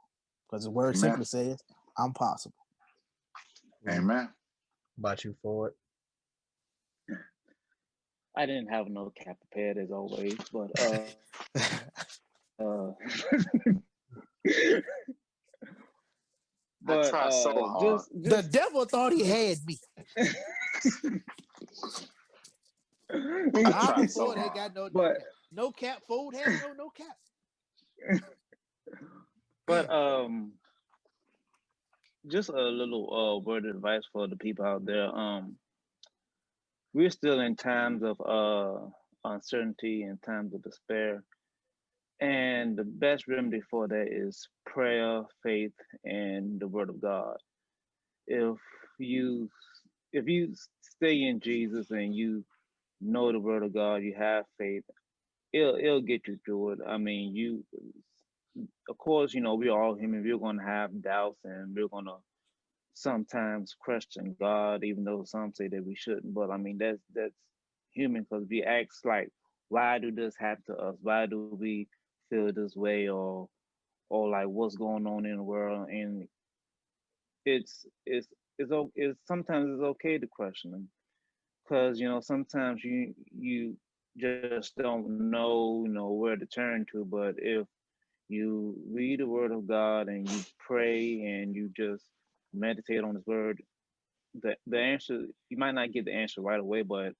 Because the word simply says I'm possible. Amen. About you, Floyd. I didn't have no cap prepared as always, but I tried so hard. The devil thought he had me. I tried so hard. Ain't got no cap. Fold has no cap. But just a little word of advice for the people out there. We're still in times of uncertainty and times of despair. And the best remedy for that is prayer, faith, and the word of God. If you stay in Jesus and you know the word of God, you have faith, it'll get you through it. I mean, of course, we're all human. We're gonna have doubts, and we're gonna sometimes question God, even though some say that we shouldn't. But I mean, that's human, because we ask like, why do this happen to us? Why do we feel this way, or like what's going on in the world? And it's sometimes it's okay to question them, because sometimes you just don't know where to turn to. But if you read the word of God and you pray and you just meditate on his word, the answer, you might not get the answer right away, but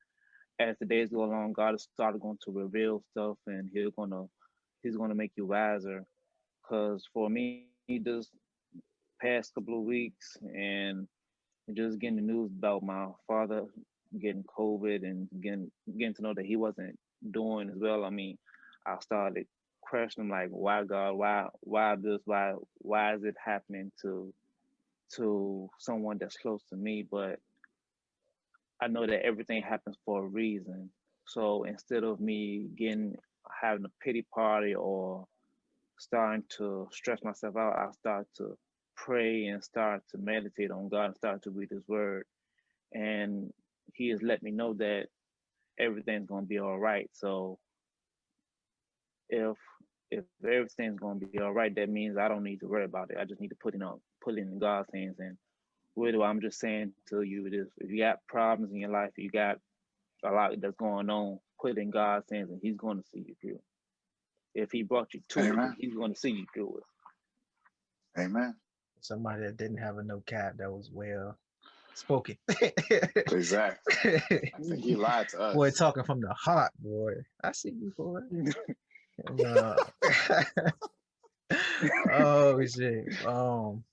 as the days go along, God is started going to reveal stuff, and he's gonna make you wiser. Because for me, this past couple of weeks, and just getting the news about my father getting COVID, and getting to know that he wasn't doing as well. I mean, I started questioning, like, why God, why this, why is it happening to someone that's close to me? But I know that everything happens for a reason. So instead of me having a pity party or starting to stress myself out, I start to pray and start to meditate on God and start to read his word. And he has let me know that everything's gonna be all right. So if everything's gonna be all right, that means I don't need to worry about it. I just need to put it in God's hands. And I'm just saying to you this: if you got problems in your life, you got a lot that's going on, put it in God's hands, and he's going to see you through. If he brought you to Amen. it, he's going to see you through it. Amen. Somebody that didn't have a no cap, that was well spoken. Exactly. I think he lied to us. Boy, talking from the heart, boy. I see you, boy. Oh shit.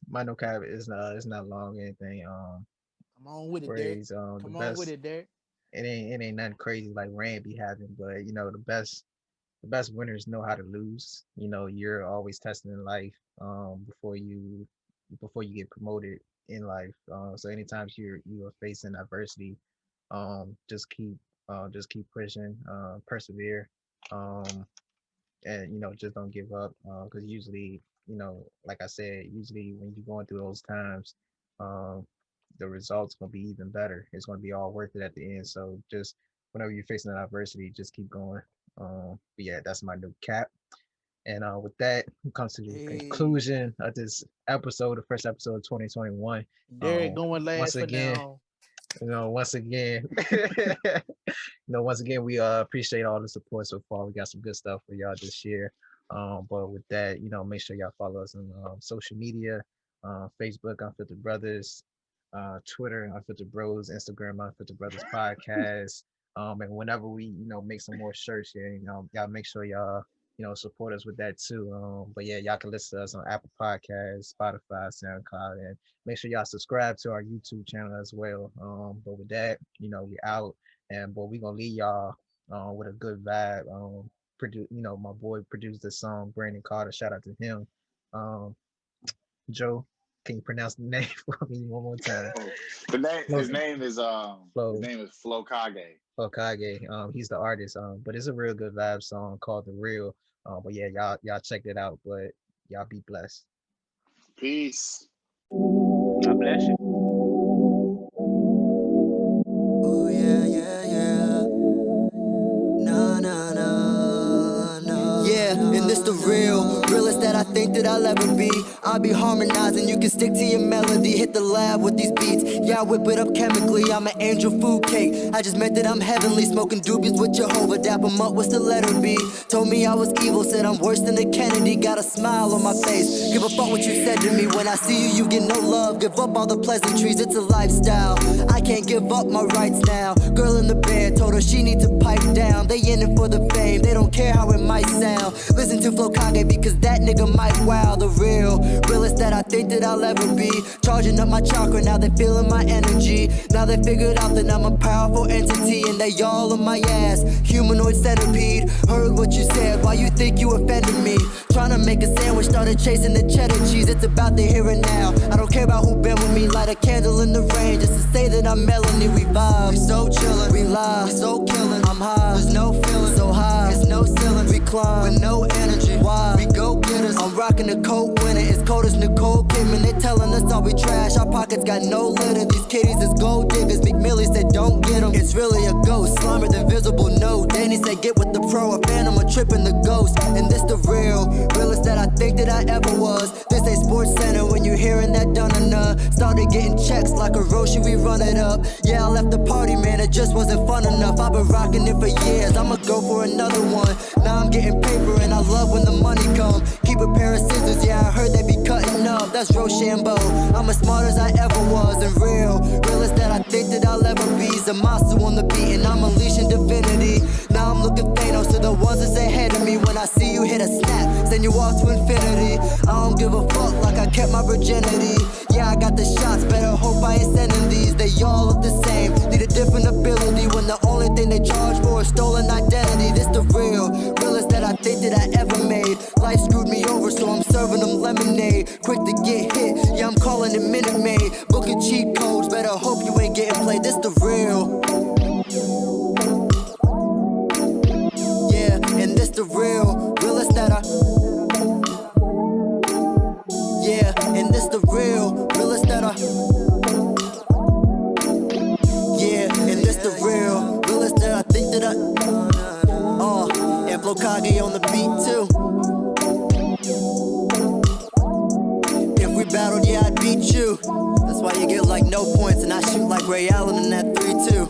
My no cap is not long or anything. Come on with it, Derek. Praise, Come the on best. with it, Derek. It ain't nothing crazy like Rand be having, but the best winners know how to lose. You're always testing in life before you get promoted in life. So anytime you are facing adversity, just keep pushing, persevere, and just don't give up. Because usually, like I said, usually when you're going through those times, the results gonna be even better. It's gonna be all worth it at the end. So just whenever you're facing an adversity, just keep going. But yeah, that's my new cap. And with that, we come to the conclusion of this episode, the first episode of 2021. Derek going last once for again, now. once again, we appreciate all the support so far. We got some good stuff for y'all this year. But with that, make sure y'all follow us on social media, Facebook, Unfiltered Brothers, Twitter, Unfiltered Bros, Instagram, Unfiltered Brothers Podcast. And whenever we, make some more shirts here, y'all make sure y'all, support us with that too. But yeah, y'all can listen to us on Apple Podcasts, Spotify, SoundCloud, and make sure y'all subscribe to our YouTube channel as well. But with that, we out, and but we gonna leave y'all with a good vibe. My boy produced this song, Brandon Carter. Shout out to him. Joe, can you pronounce the name for me one more time? His name is Flowkage. Flowkage. He's the artist. But it's a real good vibe song called The Real. But yeah, y'all check it out. But y'all be blessed. Peace. God bless you. Oh yeah. No. Yeah, and this the realest that I think that I'll ever be. I'll be harmonizing, you can stick to your melody. Hit the lab with these beats, yeah, I whip it up chemically. I'm an angel food cake, I just meant that I'm heavenly. Smoking doobies with Jehovah, dap 'em up, what's the letter B? Told me I was evil, said I'm worse than a Kennedy. Got a smile on my face, give a fuck what you said to me. When I see you, you get no love, give up all the pleasantries, it's a lifestyle. I can't give up my rights now. Girl in the band told her she needs to pipe down. They in it for the fame, they don't care how it might sound. Listen to Flowkage because that nigga might wow. The realest that I think that I'll ever be. Charging up my chakra, now they feeling my energy. Now they figured out that I'm a powerful entity, and they all on my ass. Humanoid centipede, heard what you said, why you think you offended me? Trying to make a sandwich, started chasing the cheddar cheese. It's about the here and now, I don't care about who been with me. Light a candle in the rain just to say that I'm Melanie. We vibe, we so chillin', we live, we so killin'. I'm high, there's no feeling, so high, there's no ceiling. We climb with no energy, why? We go getters, I'm rocking the coat when it is cold as Nicole Kidman. They telling us all we trash, our pockets got no litter. These kitties is gold diggers, McMillie said don't get them. It's really a ghost, slimmer than visible, no. Danny said get with the pro, a phantom, a trip in the ghost. And this the realest that I think that I ever was. This ain't Sports Center when you hearing that dun-dun-dun. Started getting checks like a Roshi, we run it up. Yeah, I left the party, man, it just wasn't fun enough. I've been rocking it for years, I'ma go for another one. Now I'm getting paper and I love when the money come. Keep a pair of scissors, yeah, I heard they be cutting up. That's Rochambeau, I'm as smart as I ever was. And realest that I think that I'll ever be. Is a monster on the beat and I'm unleashing divinity. Now I'm looking Thanos to the ones that's ahead of me. When I see you hit a snap, send you off to infinity. I don't give a fuck like I kept my virginity. Yeah, I got the shots, better hope I ain't sending these. They all look the same, need a different ability. When the only thing they charge for is stolen identity. This the realest that I think that I ever made. Life screwed me over, so I'm serving them lemonade. Quick to get hit, yeah, I'm calling it Minute Maid. Booking cheat codes, better hope you ain't getting played. This the real. Yeah, and this the realest that I. Yeah, and this the realest that I. Yeah, and this the realest that I think that I. And Flowkage on the beat too. If we battled, yeah, I'd beat you. That's why you get like no points and I shoot like Ray Allen in that 3-2.